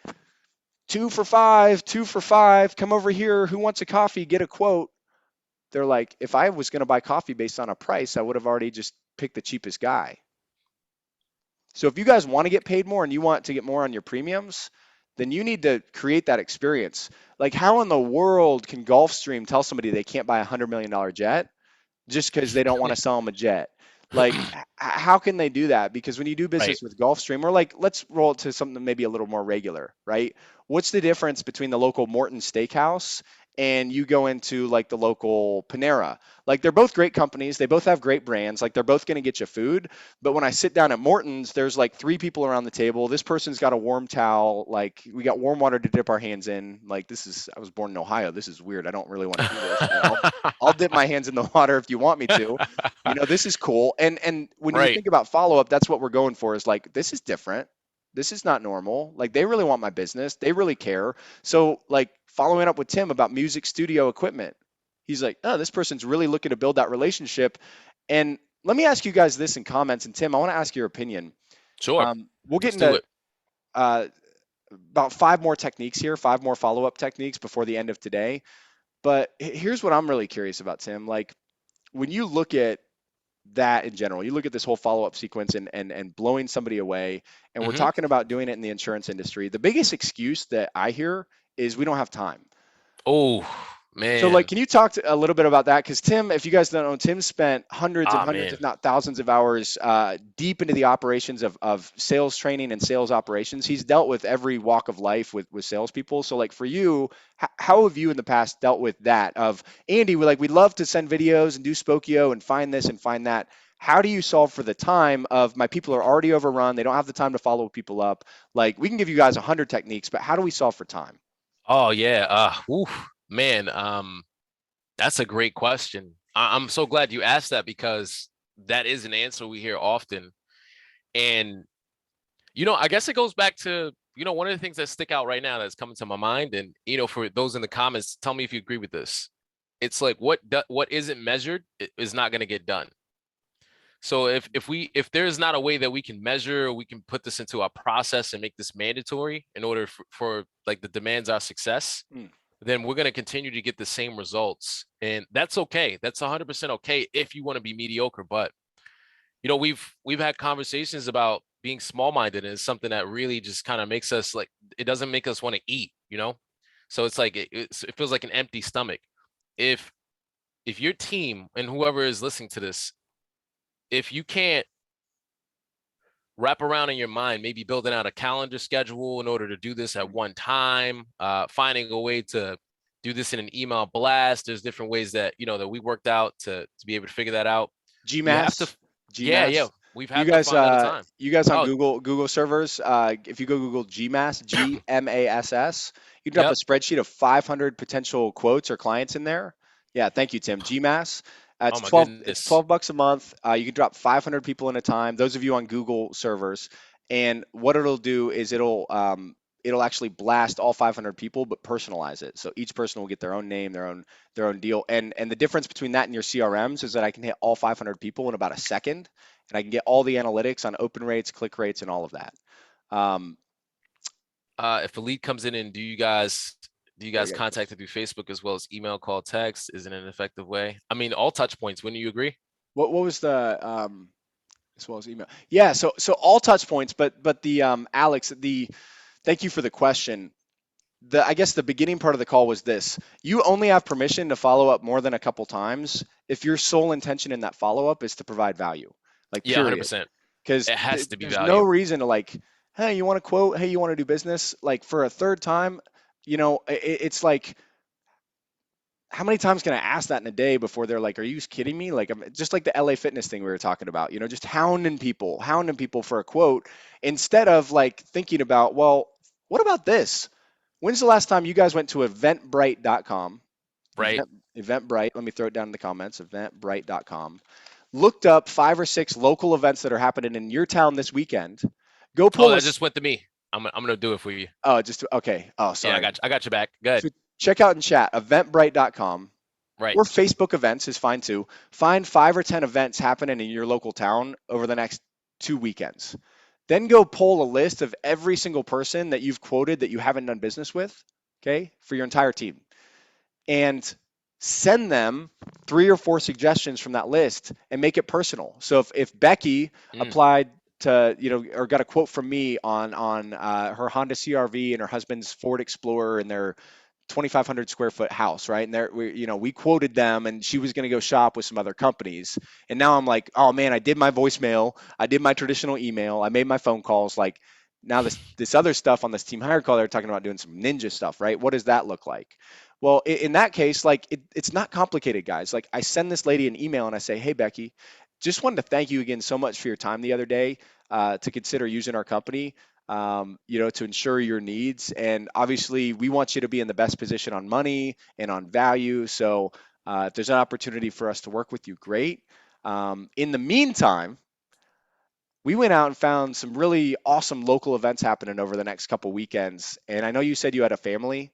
2 for 5, 2 for 5, come over here. Who wants a coffee? Get a quote. They're like, if I was going to buy coffee based on a price, I would have already just picked the cheapest guy. So if you guys want to get paid more and you want to get more on your premiums, then you need to create that experience. Like, how in the world can Gulfstream tell somebody they can't buy $100 million jet just because they don't want to sell them a jet? Like, how can they do that? Because when you do Right. business with Gulfstream, or like, let's roll it to something maybe a little more regular, right? What's the difference between the local Morton Steakhouse and you go into like the local Panera? Like, they're both great companies. They both have great brands. Like, they're both going to get you food. But when I sit down at Morton's, there's like 3 people around the table. This person's got a warm towel. Like, we got warm water to dip our hands in. Like, I was born in Ohio. This is weird. I don't really want to do this. I'll dip my hands in the water if you want me to. This is cool. And when you Right. think about follow up, that's what we're going for is like, this is different. This is not normal. Like, they really want my business. They really care. So like following up with Tim about music studio equipment, he's like, oh, this person's really looking to build that relationship. And let me ask you guys this in comments. And Tim, I want to ask your opinion. Sure. We'll get Let's do into it. uh, about 5 more techniques here, 5 more follow up techniques before the end of today. But here's what I'm really curious about, Tim. Like, when you look at that in general, you look at this whole follow-up sequence and blowing somebody away, and we're Hmm. talking about doing it in the insurance industry. The biggest excuse that I hear is we don't have time. Oh, So, like, man. can you talk a little bit about that? Because Tim, if you guys don't know, Tim spent hundreds and Ah, hundreds, man. if not thousands of hours deep into the operations of sales training and sales operations. He's dealt with every walk of life with salespeople. So, like, for you, how have you in the past dealt with that? Of Andy, we'd love to send videos and do Spokio and find this and find that. How do you solve for the time of my people are already overrun? They don't have the time to follow people up. Like, we can give you guys 100 techniques, but how do we solve for time? Oh, yeah. Oof, man. That's a great question. I'm so glad you asked that because that is an answer we hear often. And, I guess it goes back to, one of the things that stick out right now that's coming to my mind. And, for those in the comments, tell me if you agree with this. It's like what isn't measured is not going to get done. So if there's not a way that we can measure, we can put this into our process and make this mandatory in order for like the demands our success, Hmm. then we're going to continue to get the same results. And that's okay. That's 100% okay if you want to be mediocre. But, we've had conversations about being small-minded, and it's something that really just kind of makes us like, it doesn't make us want to eat. So it's like, it feels like an empty stomach. If your team and whoever is listening to this, if you can't wrap around in your mind, maybe building out a calendar schedule in order to do this at one time, finding a way to do this in an email blast. There's different ways that, that we worked out to be able to figure that out. You have to, GMAS, yeah, yeah. GMAS. We've You had to guys, find out a time. you guys on Oh, Google servers, if you go Google GMAS, GMASS, you drop a yep. spreadsheet of 500 potential quotes or clients in there. Yeah, thank you, Tim. GMAS. Oh It's my 12. It's goodness. $12 a month. You can drop 500 people in a time. Those of you on Google servers, and what it'll do is it'll actually blast all 500 people, but personalize it. So each person will get their own name, their own deal. And the difference between that and your CRMs is that I can hit all 500 people in about a second, and I can get all the analytics on open rates, click rates, and all of that. Um, If a lead comes in, and do you guys yeah, contact it through Facebook as well as email, call, text? Isn't an effective way? I mean, all touch points. Wouldn't you agree? what was the as well as email? Yeah, so all touch points, but the Alex, the Thank you for the question. I guess the beginning part of the call was this. You only have permission to follow up more than a couple times if your sole intention in that follow up is to provide value, like Yeah, period. 100%. Because It has to be there's no value. reason to like, hey, you want to quote? Hey, you want to do business? Like for a third time, it's like, how many times can I ask that in a day before they're like, are you kidding me? Like, just like the LA fitness thing we were talking about, just hounding people for a quote instead of like thinking about, well, what about this? When's the last time you guys went to eventbrite.com? Right? Eventbrite, let me throw it down in the comments, eventbrite.com. Looked up 5 or 6 local events that are happening in your town this weekend. Go Oh, pull that us. just went to me. I'm gonna do it for you. Oh, just okay. Oh, Yeah, sorry. I got you back. Good. So check out in chat, eventbrite.com. Right. Or Facebook events is fine too. Find 5 or 10 events happening in your local town over the next 2 weekends. Then go pull a list of every single person that you've quoted that you haven't done business with, okay, for your entire team. And send them 3 or 4 suggestions from that list and make it personal. So if Becky Mm. applied to, or got a quote from me on her Honda CRV and her husband's Ford Explorer and their 2,500 square foot house, right? And we quoted them, and she was going to go shop with some other companies. And now I'm like, oh man, I did my voicemail, I did my traditional email, I made my phone calls. Like now this other stuff on this team hire call, they're talking about doing some ninja stuff, right? What does that look like? Well, in that case, like it's not complicated, guys. Like I send this lady an email and I say, hey Becky, just wanted to thank you again so much for your time the other day to consider using our company to ensure your needs. And obviously, we want you to be in the best position on money and on value. So if there's an opportunity for us to work with you, great. In the meantime, we went out and found some really awesome local events happening over the next couple weekends. And I know you said you had a family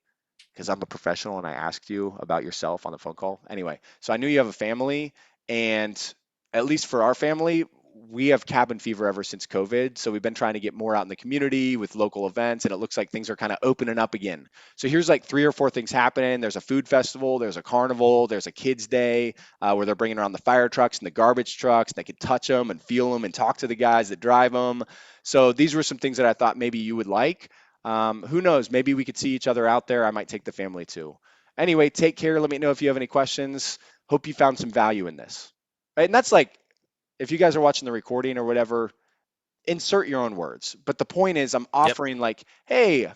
because I'm a professional and I asked you about yourself on the phone call. Anyway, so I knew you have a family, and at least for our family, we have cabin fever ever since COVID. So we've been trying to get more out in the community with local events, and it looks like things are kind of opening up again. So here's like 3 or 4 things happening. There's a food festival, there's a carnival, there's a kids' day where they're bringing around the fire trucks and the garbage trucks. And they can touch them and feel them and talk to the guys that drive them. So these were some things that I thought maybe you would like. Who knows? Maybe we could see each other out there. I might take the family too. Anyway, take care. Let me know if you have any questions. Hope you found some value in this. Right? And that's like, if you guys are watching the recording or whatever, insert your own words. But the point is, I'm Yep. offering like, hey,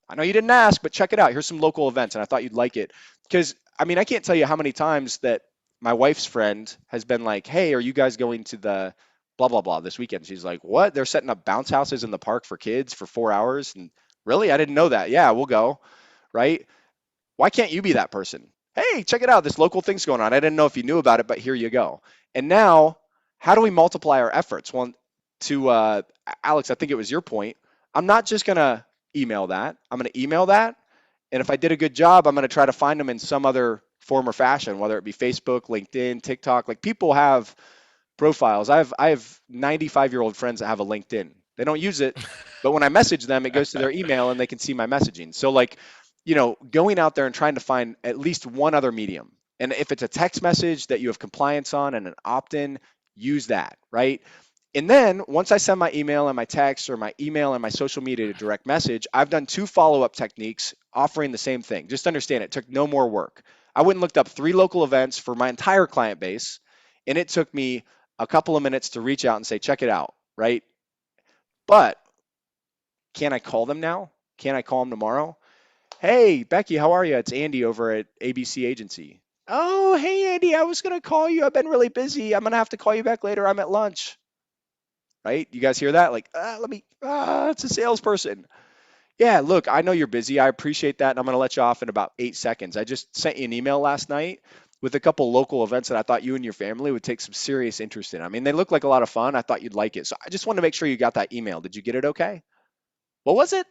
I know you didn't ask, but check it out. Here's some local events, and I thought you'd like it. Because I mean, I can't tell you how many times that my wife's friend has been like, hey, are you guys going to the blah blah blah this weekend? She's like, what? They're setting up bounce houses in the park for kids for 4 hours, and really, I didn't know that. Yeah, we'll go. Right? Why can't you be that person? Hey, check it out. This local thing's going on. I didn't know if you knew about it, but here you go. And now, how do we multiply our efforts? Well, to Alex, I think it was your point. I'm not just going to email that. I'm going to email that. And if I did a good job, I'm going to try to find them in some other form or fashion, whether it be Facebook, LinkedIn, TikTok. Like people have profiles. I have 95-year-old friends that have a LinkedIn. They don't use it, but when I message them, it goes to their email and they can see my messaging. So like, going out there and trying to find at least one other medium. And if it's a text message that you have compliance on and an opt-in, use that, right? And then once I send my email and my text or my email and my social media to direct message, I've done 2 follow-up techniques offering the same thing. Just understand it took no more work. I went and looked up 3 local events for my entire client base, and it took me a couple of minutes to reach out and say, check it out, right? But can I call them now? Can I call them tomorrow? Hey, Becky, how are you? It's Andy over at ABC Agency. Oh, hey, Andy, I was going to call you. I've been really busy. I'm going to have to call you back later. I'm at lunch, right? You guys hear that? Like, it's a salesperson. Yeah, look, I know you're busy. I appreciate that. And I'm going to let you off in about 8 seconds. I just sent you an email last night with a couple local events that I thought you and your family would take some serious interest in. I mean, they look like a lot of fun. I thought you'd like it. So I just want to make sure you got that email. Did you get it okay? What was it?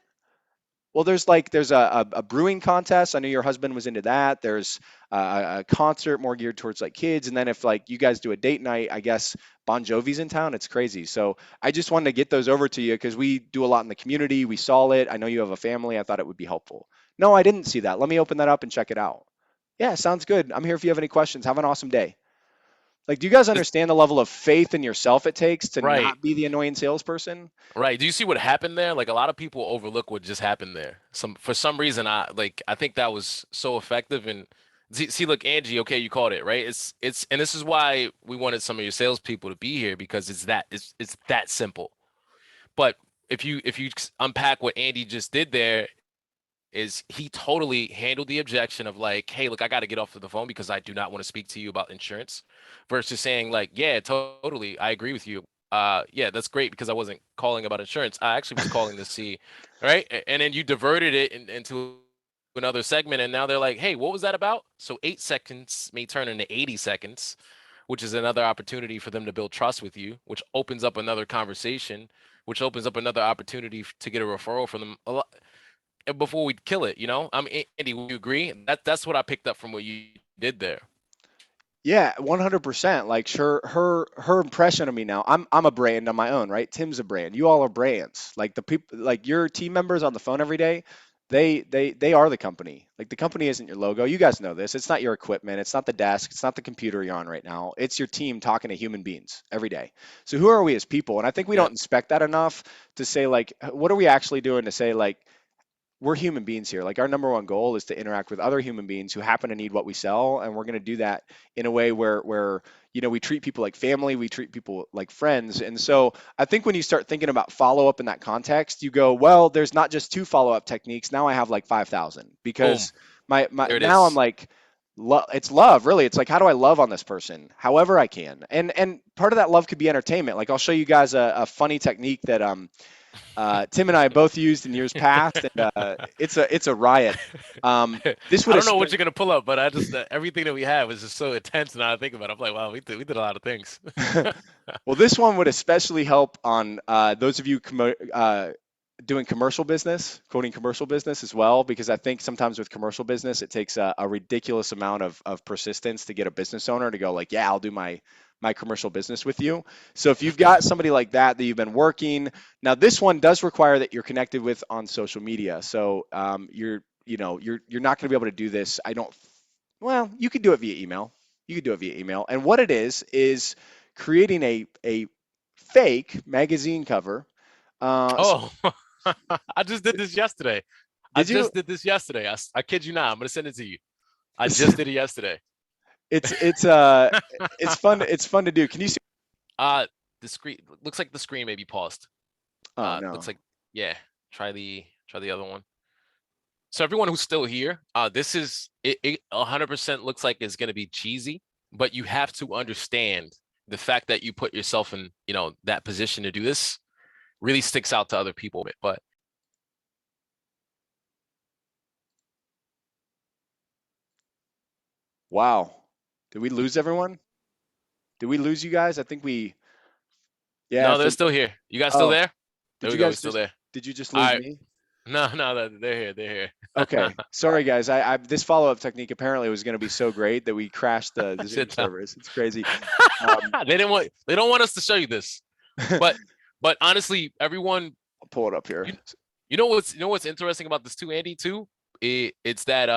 Well, there's a brewing contest. I know your husband was into that. There's a concert more geared towards like kids, and then if like you guys do a date night, I guess Bon Jovi's in town. It's crazy. So I just wanted to get those over to you because we do a lot in the community. We saw it. I know you have a family. I thought it would be helpful. No, I didn't see that. Let me open that up and check it out. Yeah, sounds good. I'm here if you have any questions. Have an awesome day. Like, do you guys It's understand the level of faith in yourself it takes to right. not be the annoying salesperson? Right. Do you see what happened there? Like a lot of people overlook what just happened there. For some reason I think that was so effective and see look, Angie, okay, you called it, right? It's and this is why we wanted some of your salespeople to be here because it's that simple. But if you unpack what Andy just did there, is he totally handled the objection of like, hey, look, I got to get off of the phone because I do not want to speak to you about insurance, versus saying like, yeah, totally, I agree with you. Yeah, that's great because I wasn't calling about insurance. I actually was calling to see, right? And then you diverted it into another segment, and now they're like, hey, what was that about? So 8 seconds may turn into 80 seconds, which is another opportunity for them to build trust with you, which opens up another conversation, which opens up another opportunity to get a referral from them. A lot, before we kill it, you know? Andy, would you agree? That's what I picked up from what you did there. Yeah, 100%. Like, sure, her impression of me now. I'm a brand on my own, right? Tim's a brand. You all are brands. Like the people, like your team members on the phone every day, they are the company. Like the company isn't your logo. You guys know this. It's not your equipment. It's not the desk. It's not the computer you're on right now. It's your team talking to human beings every day. So who are we as people? And I think we Yeah. don't inspect that enough to say like, what are we actually doing to say like we're human beings here. Like our number one goal is to interact with other human beings who happen to need what we sell, and we're going to do that in a way where we treat people like family, we treat people like friends. And so I think when you start thinking about follow up in that context, you go, well, there's not just two follow up techniques. Now I have like 5,000 Boom. because my There it now I'm is. like it's love really. It's like how do I love on this person however I can, and part of that love could be entertainment. Like I'll show you guys a funny technique that Tim and I both used in years past, and it's a riot. This would I don't know what especially you're gonna pull up, but I just everything that we have is just so intense now I think about it. I'm like, wow, we did a lot of things. well, this one would especially help on those of you doing commercial business, quoting commercial business as well, because I think sometimes with commercial business, it takes a ridiculous amount of persistence to get a business owner to go like, yeah, I'll do my commercial business with you. So if you've got somebody like that you've been working, now this one does require that you're connected with on social media. So you're not going to be able to do this. I don't. Well, you could do it via email. You could do it via email. And what it is creating a fake magazine cover. So Oh, I just did this yesterday. I did you? just did this yesterday. I kid you not. I'm gonna send it to you. I just did it yesterday. It's fun. It's fun to do. Can you see? Uh, the screen looks like the screen may be paused. Oh Looks no. like yeah. Try the other one. So everyone who's still here, this is it 100% looks like it's gonna be cheesy, but you have to understand the fact that you put yourself in, that position to do this really sticks out to other people. But Wow. Did we lose everyone? Did we lose you guys? I think we. Yeah. no, they're For still here. You guys still oh, there? There did we you go. We're guys still just? there. Did you just All lose right. me? No, no, they're here. They're here. Okay. Sorry guys. I this follow-up technique apparently was going to be so great that we crashed the Zoom Shit, no. servers. It's crazy. Um, They don't want us to show you this. But but honestly, everyone, I'll pull it up here. you you know what's interesting about this too, Andy, too? It's that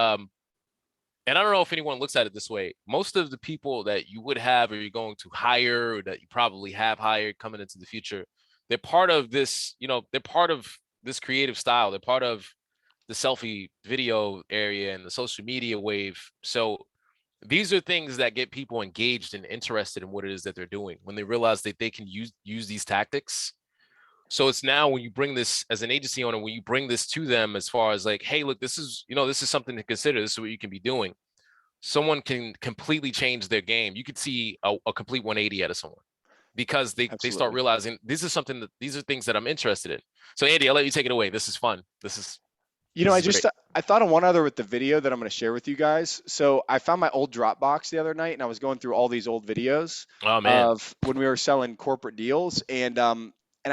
and I don't know if anyone looks at it this way. Most of the people that you would have or you're going to hire or that you probably have hired coming into the future, they're part of this, they're part of this creative style. They're part of the selfie video area and the social media wave. So these are things that get people engaged and interested in what it is that they're doing when they realize that they can use these tactics. So it's now when you bring this as an agency owner, when you bring this to them as far as like, hey, look, this is something to consider. This is what you can be doing. Someone can completely change their game. You could see a complete 180 out of someone because they start Absolutely. realizing these are things that I'm interested in. So Andy, I'll let you take it away. This is fun. This I is just great. I thought of one other with the video that I'm going to share with you guys. So I found my old Dropbox the other night, and I was going through all these old videos Oh man. of when we were selling corporate deals, and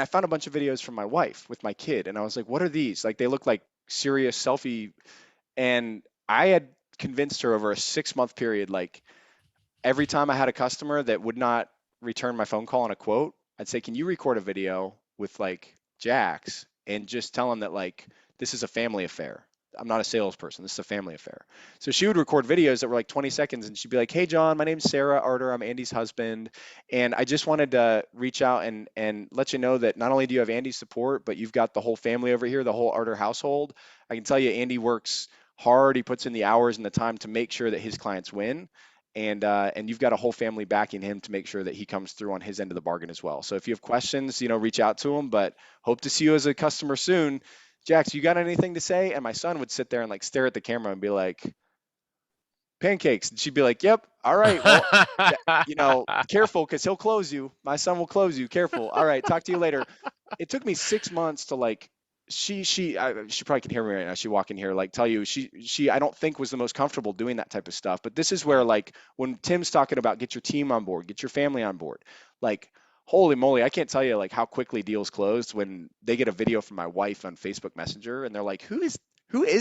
I found a bunch of videos from my wife with my kid, and I was like, "What are these? Like they look like serious selfie." And I had convinced her over a 6 month period, like every time I had a customer that would not return my phone call on a quote, I'd say, "Can you record a video with like Jax and just tell him that like this is a family affair?" I'm not a salesperson. This is a family affair. So she would record videos that were like 20 seconds, and she'd be like, "Hey, John, my name's Sarah Arter. I'm Andy's husband, and I just wanted to reach out and let you know that not only do you have Andy's support, but you've got the whole family over here, the whole Arter household. I can tell you, Andy works hard. He puts in the hours and the time to make sure that his clients win." And you've got a whole family backing him to make sure that he comes through on his end of the bargain as well. So if you have questions, reach out to him. But hope to see you as a customer soon. Jax, you got anything to say? And my son would sit there and like stare at the camera and be like, pancakes. And she'd be like, yep, all right, well, careful because he'll close you. My son will close you. Careful. All right, talk to you later. It took me 6 months to like she probably can hear me right now. She walk in here like tell you she I don't think was the most comfortable doing that type of stuff. But this is where like when Tim's talking about get your team on board, get your family on board, like holy moly, I can't tell you like how quickly deals closed when they get a video from my wife on Facebook Messenger and they're like, who is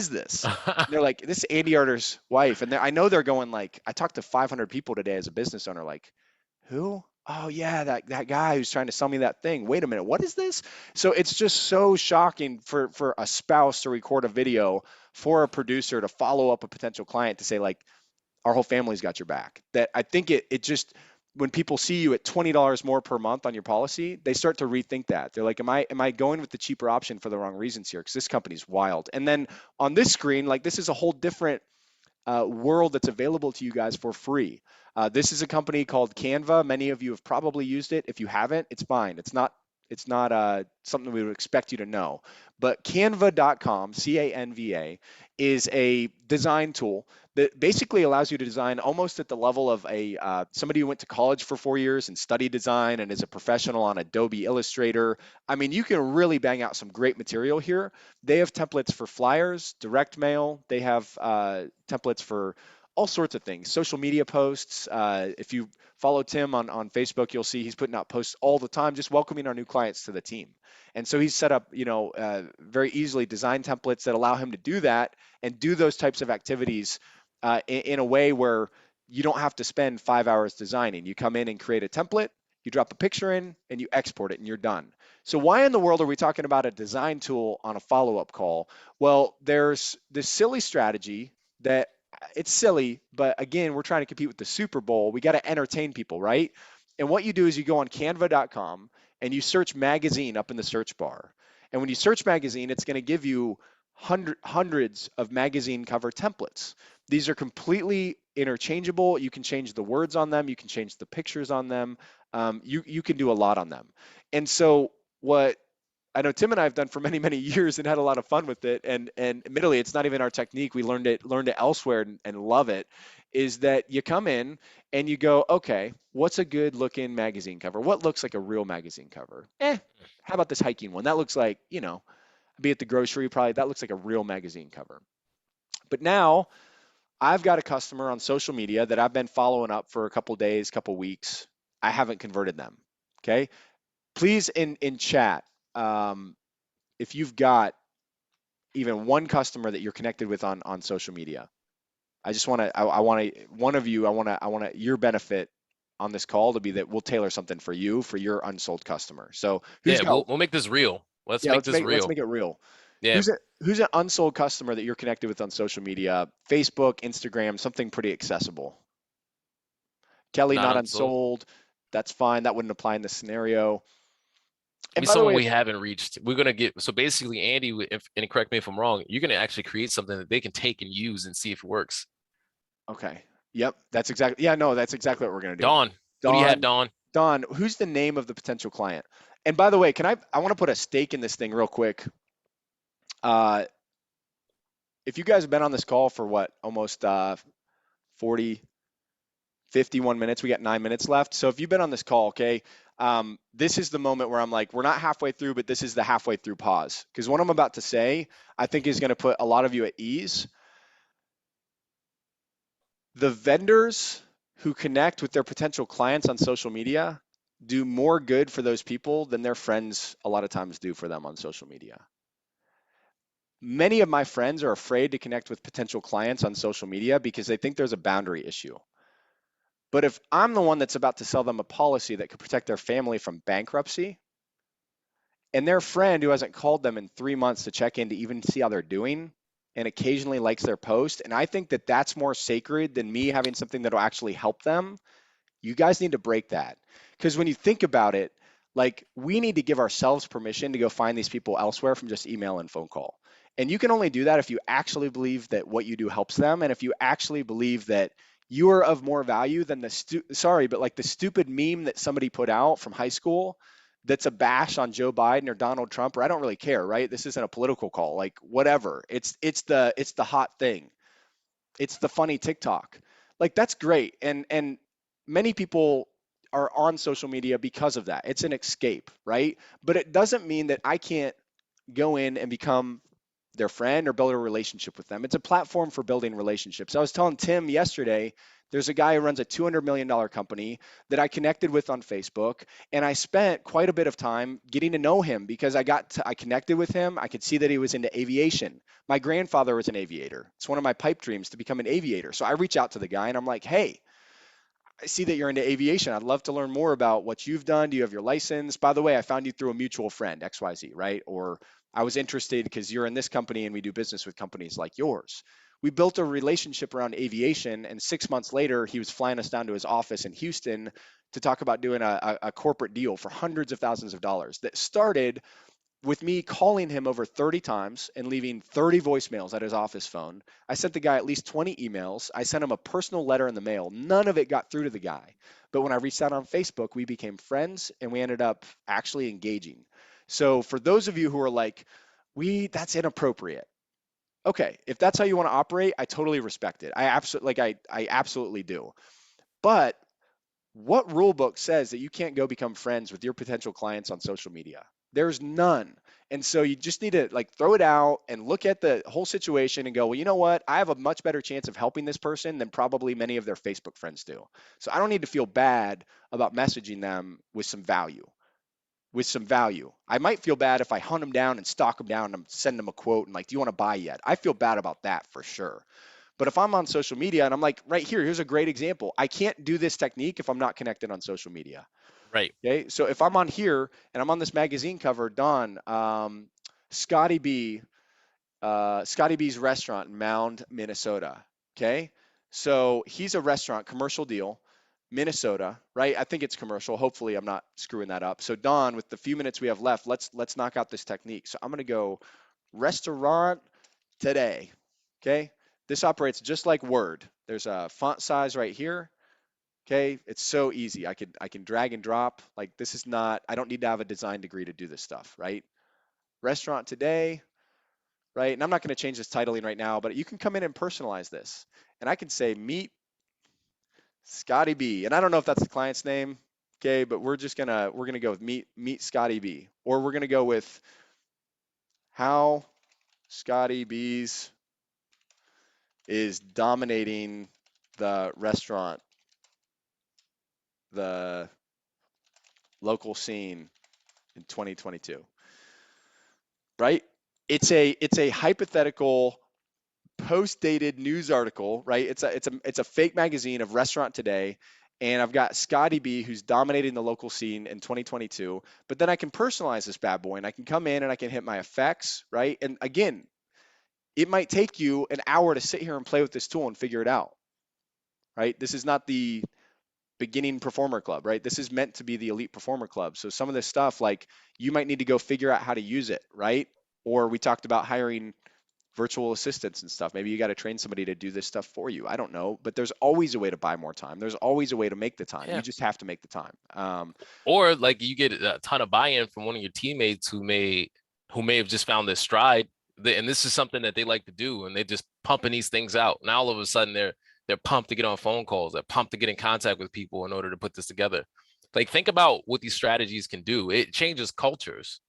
this? And they're like, this is Andy Arter's wife. And I know they're going like, I talked to 500 people today as a business owner, like, who? Oh yeah, that guy who's trying to sell me that thing. Wait a minute, what is this? So it's just so shocking for a spouse to record a video for a producer to follow up a potential client to say like, our whole family's got your back. That I think it just when people see you at $20 more per month on your policy, they start to rethink that. They're like, am I going with the cheaper option for the wrong reasons here? Because this company's wild. And then on this screen, like this is a whole different world that's available to you guys for free. This is a company called Canva. Many of you have probably used it. If you haven't, it's fine. It's not something we would expect you to know. But Canva.com, C-A-N-V-A, is a design tool that basically allows you to design almost at the level of somebody who went to college for 4 years and studied design and is a professional on Adobe Illustrator. I mean, you can really bang out some great material here. They have templates for flyers, direct mail. They have templates for all sorts of things, social media posts. If you follow Tim on Facebook, you'll see he's putting out posts all the time, just welcoming our new clients to the team. And so he's set up, very easily design templates that allow him to do that and do those types of activities in a way where you don't have to spend 5 hours designing. You come in and create a template, you drop a picture in, and you export it, and you're done. So why in the world are we talking about a design tool on a follow-up call? Well, there's this silly strategy that it's silly, but again, we're trying to compete with the Super Bowl. We got to entertain people, right? And what you do is you go on canva.com and you search magazine up in the search bar. And when you search magazine, it's going to give you hundreds of magazine cover templates. These are completely interchangeable. You can change the words on them. You can change the pictures on them. You can do a lot on them. And so what I know Tim and I have done for many, many years and had a lot of fun with it. And admittedly, it's not even our technique. We learned it elsewhere and love it. Is that you come in and you go, okay, what's a good looking magazine cover? What looks like a real magazine cover? How about this hiking one? That looks like, be at the grocery, probably that looks like a real magazine cover. But now I've got a customer on social media that I've been following up for a couple days, couple weeks. I haven't converted them. Okay. Please in chat, if you've got even one customer that you're connected with on social media, I just want to, I want to, one of you, I want to, your benefit on this call to be that we'll tailor something for you, for your unsold customer. So who's got, we'll make this real. Let's yeah, make this real. Let's make it real. Yeah. Who's an unsold customer that you're connected with on social media? Facebook, Instagram, something pretty accessible. Kelly, not unsold. That's fine. That wouldn't apply in this scenario. And someone we haven't reached. We're gonna get so basically, Andy, and correct me if I'm wrong, you're gonna actually create something that they can take and use and see if it works. Okay. Yep. That's exactly. Yeah. No, that's exactly what we're gonna do. Dawn. What do you have, Dawn? Dawn. Who's the name of the potential client? And by the way, I want to put a stake in this thing real quick. If you guys have been on this call for what, almost 40, 51 minutes, we got 9 minutes left. So if you've been on this call, okay, this is the moment where I'm like, we're not halfway through, but this is the halfway through pause. Because what I'm about to say, I think is going to put a lot of you at ease. The vendors who connect with their potential clients on social media do more good for those people than their friends a lot of times do for them on social media. Many of my friends are afraid to connect with potential clients on social media because they think there's a boundary issue. But if I'm the one that's about to sell them a policy that could protect their family from bankruptcy, and their friend who hasn't called them in 3 months to check in to even see how they're doing and occasionally likes their post. And I think that that's more sacred than me having something that'll actually help them. You guys need to break that. Because when you think about it, like we need to give ourselves permission to go find these people elsewhere from just email and phone call. And you can only do that if you actually believe that what you do helps them. And if you actually believe that you are of more value than the stupid meme that somebody put out from high school that's a bash on Joe Biden or Donald Trump, or I don't really care, right? This isn't a political call, like whatever. It's the hot thing. It's the funny TikTok. Like that's great. And many people are on social media because of that. It's an escape, right? But it doesn't mean that I can't go in and become their friend or build a relationship with them. It's a platform for building relationships. I was telling Tim yesterday, there's a guy who runs a $200 million company that I connected with on Facebook, and I spent quite a bit of time getting to know him because I connected with him. I could see that he was into aviation. My grandfather was an aviator. It's one of my pipe dreams to become an aviator. So I reach out to the guy and I'm like, hey, I see that you're into aviation. I'd love to learn more about what you've done. Do you have your license? By the way, I found you through a mutual friend, XYZ, right? Or I was interested because you're in this company and we do business with companies like yours. We built a relationship around aviation, and 6 months later, he was flying us down to his office in Houston to talk about doing a corporate deal for hundreds of thousands of dollars that started with me calling him over 30 times and leaving 30 voicemails at his office phone. I sent the guy at least 20 emails. I sent him a personal letter in the mail. None of it got through to the guy. But when I reached out on Facebook, we became friends and we ended up actually engaging. So for those of you who are like, that's inappropriate. Okay, if that's how you want to operate, I totally respect it. I absolutely do. But what rule book says that you can't go become friends with your potential clients on social media? There's none. And so you just need to like throw it out and look at the whole situation and go, well, you know what? I have a much better chance of helping this person than probably many of their Facebook friends do. So I don't need to feel bad about messaging them with some value. With some value. I might feel bad if I hunt them down and stalk them down and send them a quote and like, do you want to buy yet? I feel bad about that for sure. But if I'm on social media and I'm like, right here, here's a great example. I can't do this technique if I'm not connected on social media. Right. Okay. So if I'm on here and I'm on this magazine cover, Don, Scotty B, Scotty B's restaurant in Mound, Minnesota. Okay. So he's a restaurant, commercial deal, Minnesota, right? I think it's commercial. Hopefully I'm not screwing that up. So Don, with the few minutes we have left, let's knock out this technique. So I'm going to go restaurant today. Okay. This operates just like Word. There's a font size right here. Okay. It's so easy. I can drag and drop. Like this is not, I don't need to have a design degree to do this stuff, right? Restaurant today, right? And I'm not going to change this titling right now, but you can come in and personalize this. And I can say meet Scotty B. And I don't know if that's the client's name. Okay, but we're gonna go with meet Scotty B. Or we're gonna go with how Scotty B's is dominating the restaurant, the local scene in 2022, right? It's a hypothetical post-dated news article, right? It's a fake magazine of Restaurant Today, and I've got Scotty B who's dominating the local scene in 2022. But then I can personalize this bad boy, and I can come in and I can hit my effects, right? And again, it might take you an hour to sit here and play with this tool and figure it out, right? This is not the beginning performer club, right? This is meant to be the elite performer club. So some of this stuff, like you might need to go figure out how to use it, right? Or we talked about hiring virtual assistants and stuff. Maybe you got to train somebody to do this stuff for you. I don't know, but there's always a way to buy more time. There's always a way to make the time. Yeah. You just have to make the time. Or like you get a ton of buy-in from one of your teammates who may have just found this stride, and this is something that they like to do, and they're just pumping these things out. Now all of a sudden they're pumped to get on phone calls. They're pumped to get in contact with people in order to put this together. Like think about what these strategies can do. It changes cultures.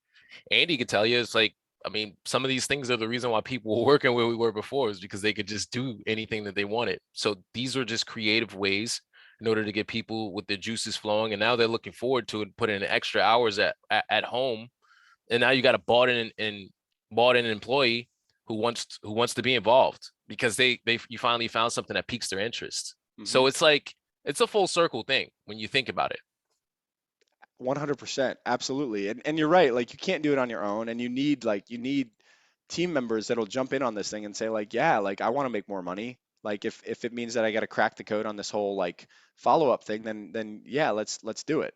Andy could tell you, it's like, I mean, some of these things are the reason why people were working where we were before, is because they could just do anything that they wanted. So these are just creative ways in order to get people with their juices flowing. And now they're looking forward to it, putting in extra hours at home. And now you got a bought in employee who wants to be involved because you finally found something that piques their interest. Mhm. So it's like, it's a full circle thing when you think about it. 100%, absolutely. And you're right. Like you can't do it on your own, and you need team members that'll jump in on this thing and say like, yeah, like I want to make more money. Like if it means that I got to crack the code on this whole like follow up thing, then yeah, let's do it.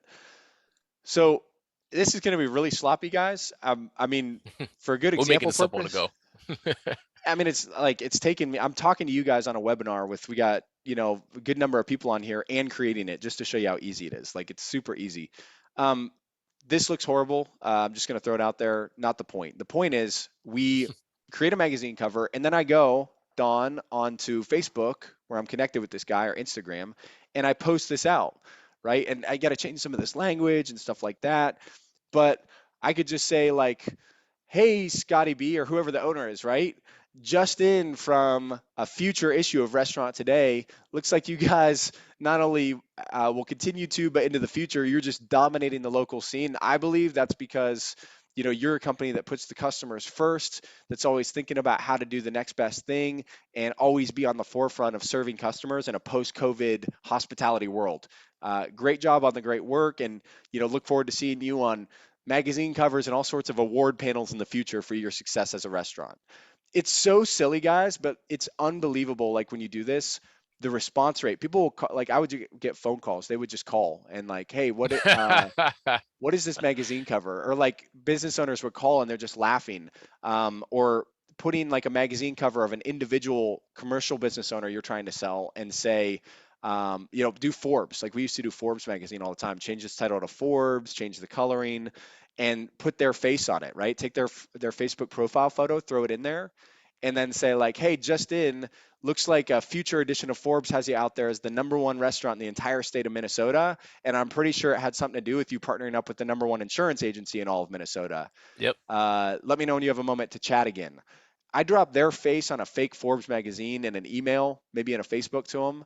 So this is going to be really sloppy, guys. I mean, for a good We're making example this up on the purpose, go. I mean, it's like it's taken me. I'm talking to you guys on a webinar with we got a good number of people on here and creating it just to show you how easy it is. Like it's super easy. Um, this looks horrible. I'm just gonna throw it out there. Not the point. The point is we create a magazine cover and then I go Don onto Facebook where I'm connected with this guy or Instagram and I post this out, right? And I got to change some of this language and stuff like that. But I could just say like, hey, Scotty B or whoever the owner is, right? Just in from a future issue of Restaurant Today, looks like you guys not only will continue to, but into the future, you're just dominating the local scene. I believe that's because you're a company that puts the customers first, that's always thinking about how to do the next best thing, and always be on the forefront of serving customers in a post-COVID hospitality world. Great job on the great work, and look forward to seeing you on magazine covers and all sorts of award panels in the future for your success as a restaurant. It's so silly, guys, but it's unbelievable. Like when you do this, the response rate, people will call, like I would get phone calls. They would just call and like, hey, what is this magazine cover? Or like business owners would call and they're just laughing, or putting like a magazine cover of an individual commercial business owner you're trying to sell and say, do Forbes. Like we used to do Forbes magazine all the time. Change its title to Forbes, change the coloring, and put their face on it. Right? Take their Facebook profile photo, throw it in there, and then say like, hey, just in, looks like a future edition of Forbes has you out there as the #1 restaurant in the entire state of Minnesota, and I'm pretty sure it had something to do with you partnering up with the #1 insurance agency in all of Minnesota. Yep. Let me know when you have a moment to chat again. I drop their face on a fake Forbes magazine in an email, maybe in a Facebook to them.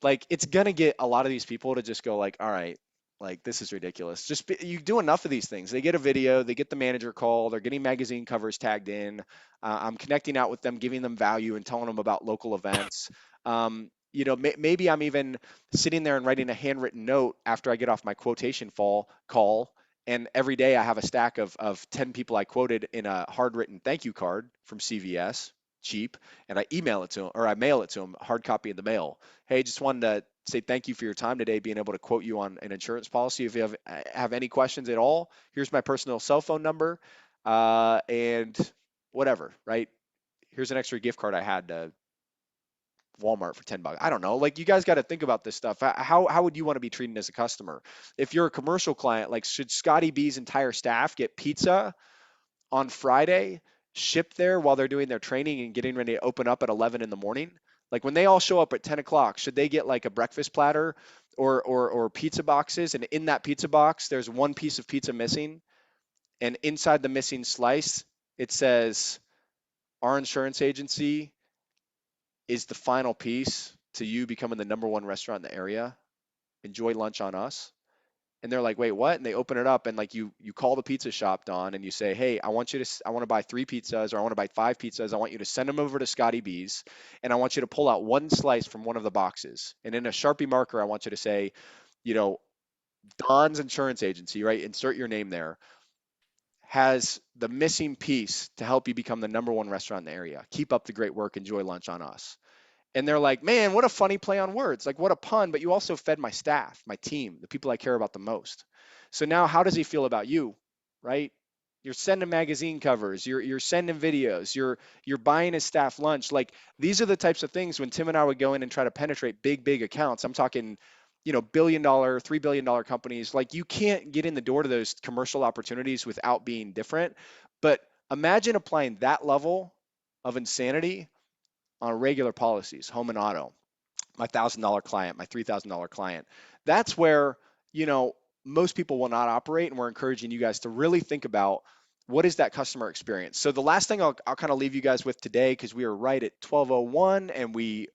Like it's gonna get a lot of these people to just go like, all right, like this is ridiculous. You do enough of these things. They get a video, they get the manager call, they're getting magazine covers tagged in. I'm connecting out with them, giving them value and telling them about local events. Maybe I'm even sitting there and writing a handwritten note after I get off my quotation call. And every day I have a stack of 10 people I quoted in a hard written thank you card from CVS, cheap, and I email it to them or I mail it to them, hard copy in the mail. Hey, just wanted to say thank you for your time today, being able to quote you on an insurance policy. If you have any questions at all, here's my personal cell phone number, and whatever, right? Here's an extra gift card I had to Walmart for $10. I don't know. Like you guys got to think about this stuff. How would you want to be treated as a customer? If you're a commercial client, like should Scotty B's entire staff get pizza on Friday, shipped there while they're doing their training and getting ready to open up at 11 in the morning? Like when they all show up at 10 o'clock, should they get like a breakfast platter or pizza boxes? And in that pizza box, there's one piece of pizza missing. And inside the missing slice, it says, our insurance agency is the final piece to you becoming the #1 restaurant in the area. Enjoy lunch on us. And they're like, wait, what? And they open it up and like you call the pizza shop, Don, and you say, hey, I want to buy 3 pizzas or I want to buy 5 pizzas. I want you to send them over to Scotty B's and I want you to pull out one slice from one of the boxes. And in a Sharpie marker, I want you to say, Don's insurance agency, right? Insert your name there, has the missing piece to help you become the #1 restaurant in the area. Keep up the great work. Enjoy lunch on us. And they're like, man, what a funny play on words. Like, what a pun, but you also fed my staff, my team, the people I care about the most. So now how does he feel about you, right? You're sending magazine covers, you're sending videos, you're buying his staff lunch. Like these are the types of things when Tim and I would go in and try to penetrate big accounts. I'm talking, billion-dollar, $3 billion companies. Like you can't get in the door to those commercial opportunities without being different. But imagine applying that level of insanity on regular policies, home and auto, my $1,000 client, my $3,000 client. That's where, most people will not operate. And we're encouraging you guys to really think about what is that customer experience. So the last thing I'll kind of leave you guys with today, because we are right at 12:01 and we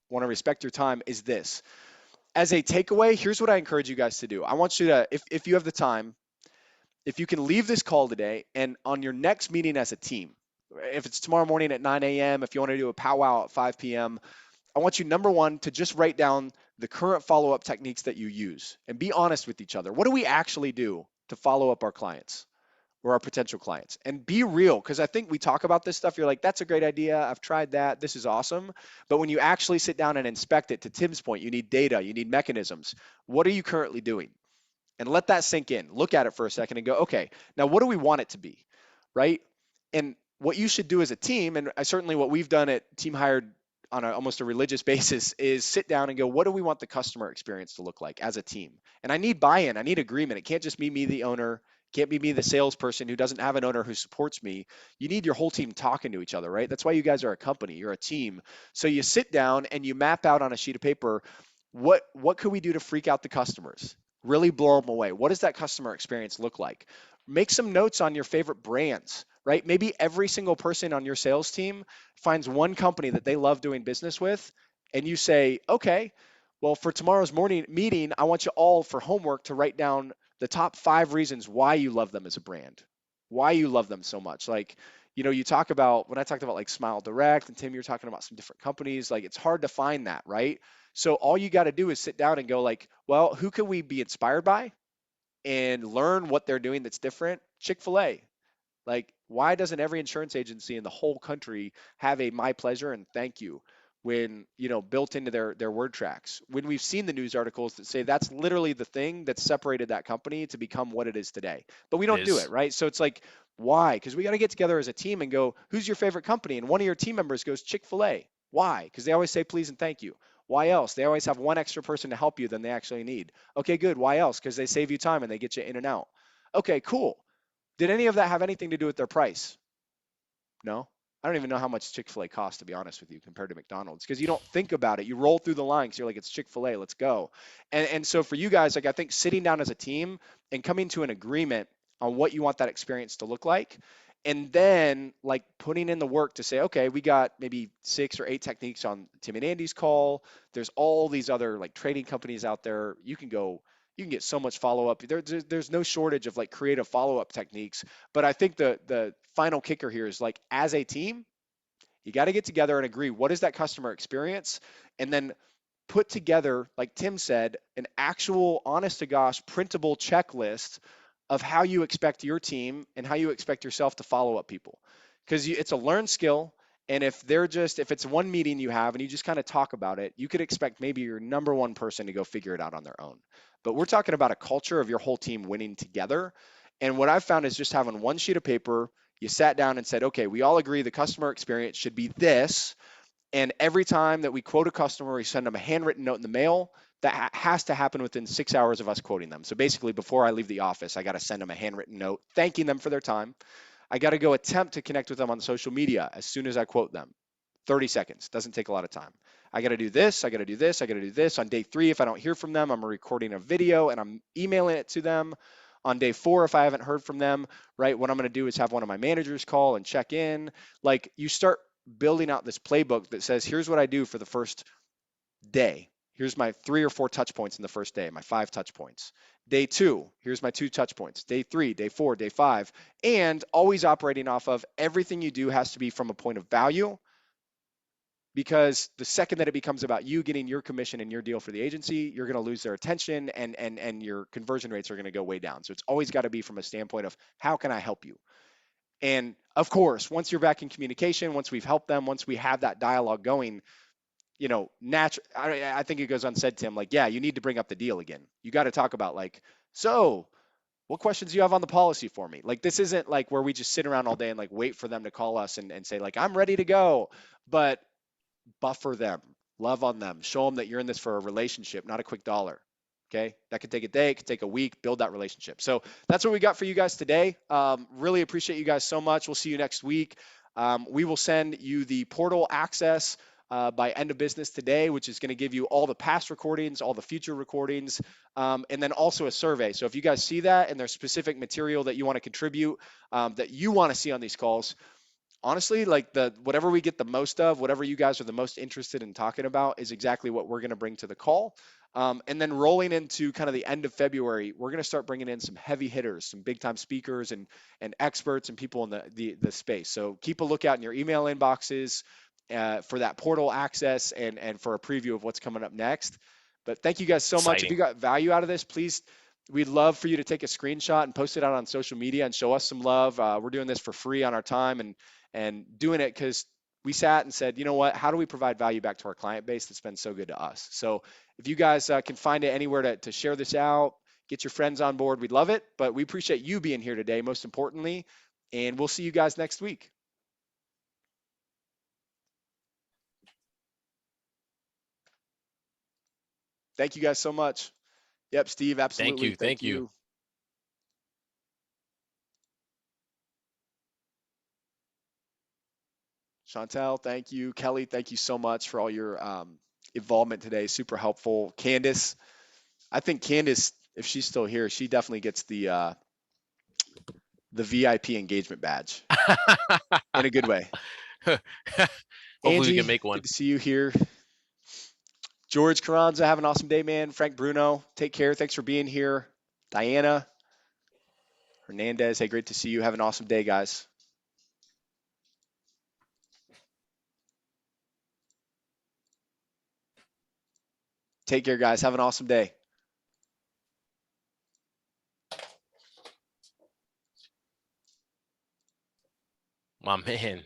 want to respect your time, is this. As a takeaway, here's what I encourage you guys to do. I want you to, if you have the time, if you can leave this call today and on your next meeting as a team, if it's tomorrow morning at 9 a.m., if you want to do a powwow at 5 p.m., I want you, #1, to just write down the current follow-up techniques that you use and be honest with each other. What do we actually do to follow up our clients? or our potential clients. And be real, because I think we talk about this stuff. You're like, that's a great idea. I've tried that. This is awesome. But when you actually sit down and inspect it, to Tim's point, you need data, you need mechanisms. What are you currently doing? And let that sink in. Look at it for a second and go, okay, now what do we want it to be? Right? And what you should do as a team, and certainly what we've done at Team Hired on almost a religious basis, is sit down and go, what do we want the customer experience to look like as a team? And I need buy-in. I need agreement. It can't just be me, the owner. It can't be me, the salesperson who doesn't have an owner who supports me. You need your whole team talking to each other, right? That's why you guys are a company. You're a team. So you sit down and you map out on a sheet of paper, what could we do to freak out the customers? Really blow them away. What does that customer experience look like? Make some notes on your favorite brands, right? Maybe every single person on your sales team finds one company that they love doing business with, and you say, okay, well, for tomorrow's morning meeting, I want you all for homework to write down the top 5 reasons why you love them as a brand, why you love them so much. Like, you talk about, when I talked about like Smile Direct, and Tim, you're talking about some different companies, like it's hard to find that, right? So all you got to do is sit down and go like, well, who can we be inspired by and learn what they're doing that's different? Chick-fil-A. Like, why doesn't every insurance agency in the whole country have a my pleasure and thank you when, built into their word tracks? When we've seen the news articles that say that's literally the thing that separated that company to become what it is today. But we It don't do it, is. right? So it's like, why? Because we got to get together as a team and go, who's your favorite company? And one of your team members goes, Chick-fil-A. Why? Because they always say please and thank you. Why else? They always have one extra person to help you than they actually need. Okay, good. Why else? Because they save you time and they get you in and out. Okay, cool. Did any of that have anything to do with their price? No. I don't even know how much Chick-fil-A costs, to be honest with you, compared to McDonald's, because you don't think about it. You roll through the line because you're like, it's Chick-fil-A, let's go. And so for you guys, like I think sitting down as a team and coming to an agreement on what you want that experience to look like, and then like putting in the work to say, okay, we got maybe 6 or 8 techniques on Tim and Andy's call. There's all these other like trading companies out there. You can get so much follow-up. There's no shortage of like creative follow-up techniques. But I think the final kicker here is like as a team, you got to get together and agree what is that customer experience, and then put together, like Tim said, an actual honest to gosh printable checklist of how you expect your team and how you expect yourself to follow up people. Because it's a learned skill. And if it's one meeting you have and you just kind of talk about it, you could expect maybe your number one person to go figure it out on their own. But we're talking about a culture of your whole team winning together. And what I've found is just having one sheet of paper, you sat down and said, okay, we all agree the customer experience should be this. And every time that we quote a customer, we send them a handwritten note in the mail. That has to happen within 6 hours of us quoting them. So basically, before I leave the office, I got to send them a handwritten note thanking them for their time. I got to go attempt to connect with them on social media as soon as I quote them. 30 seconds, doesn't take a lot of time. I got to do this, I got to do this, I got to do this. On day 3, if I don't hear from them, I'm recording a video and I'm emailing it to them. On day 4, if I haven't heard from them, right, what I'm going to do is have one of my managers call and check in. Like you start building out this playbook that says, here's what I do for the first day. Here's my 3 or 4 touch points in the first day, my 5 touch points. Day 2, here's my 2 touch points. Day 3, day 4, day 5, and always operating off of everything you do has to be from a point of value, because the second that it becomes about you getting your commission and your deal for the agency, you're going to lose their attention and your conversion rates are going to go way down. So it's always got to be from a standpoint of how can I help you? And of course, once you're back in communication, once we've helped them, once we have that dialogue going, I think it goes unsaid, Tim, like, yeah, you need to bring up the deal again. You got to talk about like, so what questions do you have on the policy for me? Like, this isn't like where we just sit around all day and like wait for them to call us and say like, I'm ready to go, but buffer them, love on them, show them that you're in this for a relationship, not a quick dollar. Okay, that could take a day, it could take a week, build that relationship. So that's what we got for you guys today. Really appreciate you guys so much. We'll see you next week. We will send you the portal access by end of business today, which is going to give you all the past recordings, all the future recordings, and then also a survey. So if you guys see that and there's specific material that you want to contribute, that you want to see on these calls, honestly, like whatever we get the most of, whatever you guys are the most interested in talking about is exactly what we're going to bring to the call. And then rolling into kind of the end of February, we're going to start bringing in some heavy hitters, some big time speakers and experts and people in the space. So keep a lookout in your email inboxes for that portal access and for a preview of what's coming up next. But thank you guys so much. If you Exciting. got value out of this, please We'd love for you to take a screenshot and post it out on social media and show us some love. We're doing this for free on our time and doing it because we sat and said, you know what, how do we provide value back to our client base that's been so good to us? So if you guys can find it anywhere to share this out, get your friends on board, we'd love it. But we appreciate you being here today, most importantly, and we'll see you guys next week. Thank you guys so much. Yep, Steve, absolutely. Thank you. you. Chantel, thank you. Kelly, thank you so much for all your involvement today. Super helpful. Candace, I think Candace, if she's still here, she definitely gets the VIP engagement badge in a good way. Hopefully Angie, we can make one. good to see you here. George Carranza, have an awesome day, man. Frank Bruno, take care. Thanks for being here. Diana Hernandez, hey, great to see you. Have an awesome day, guys. Take care, guys. Have an awesome day. My man.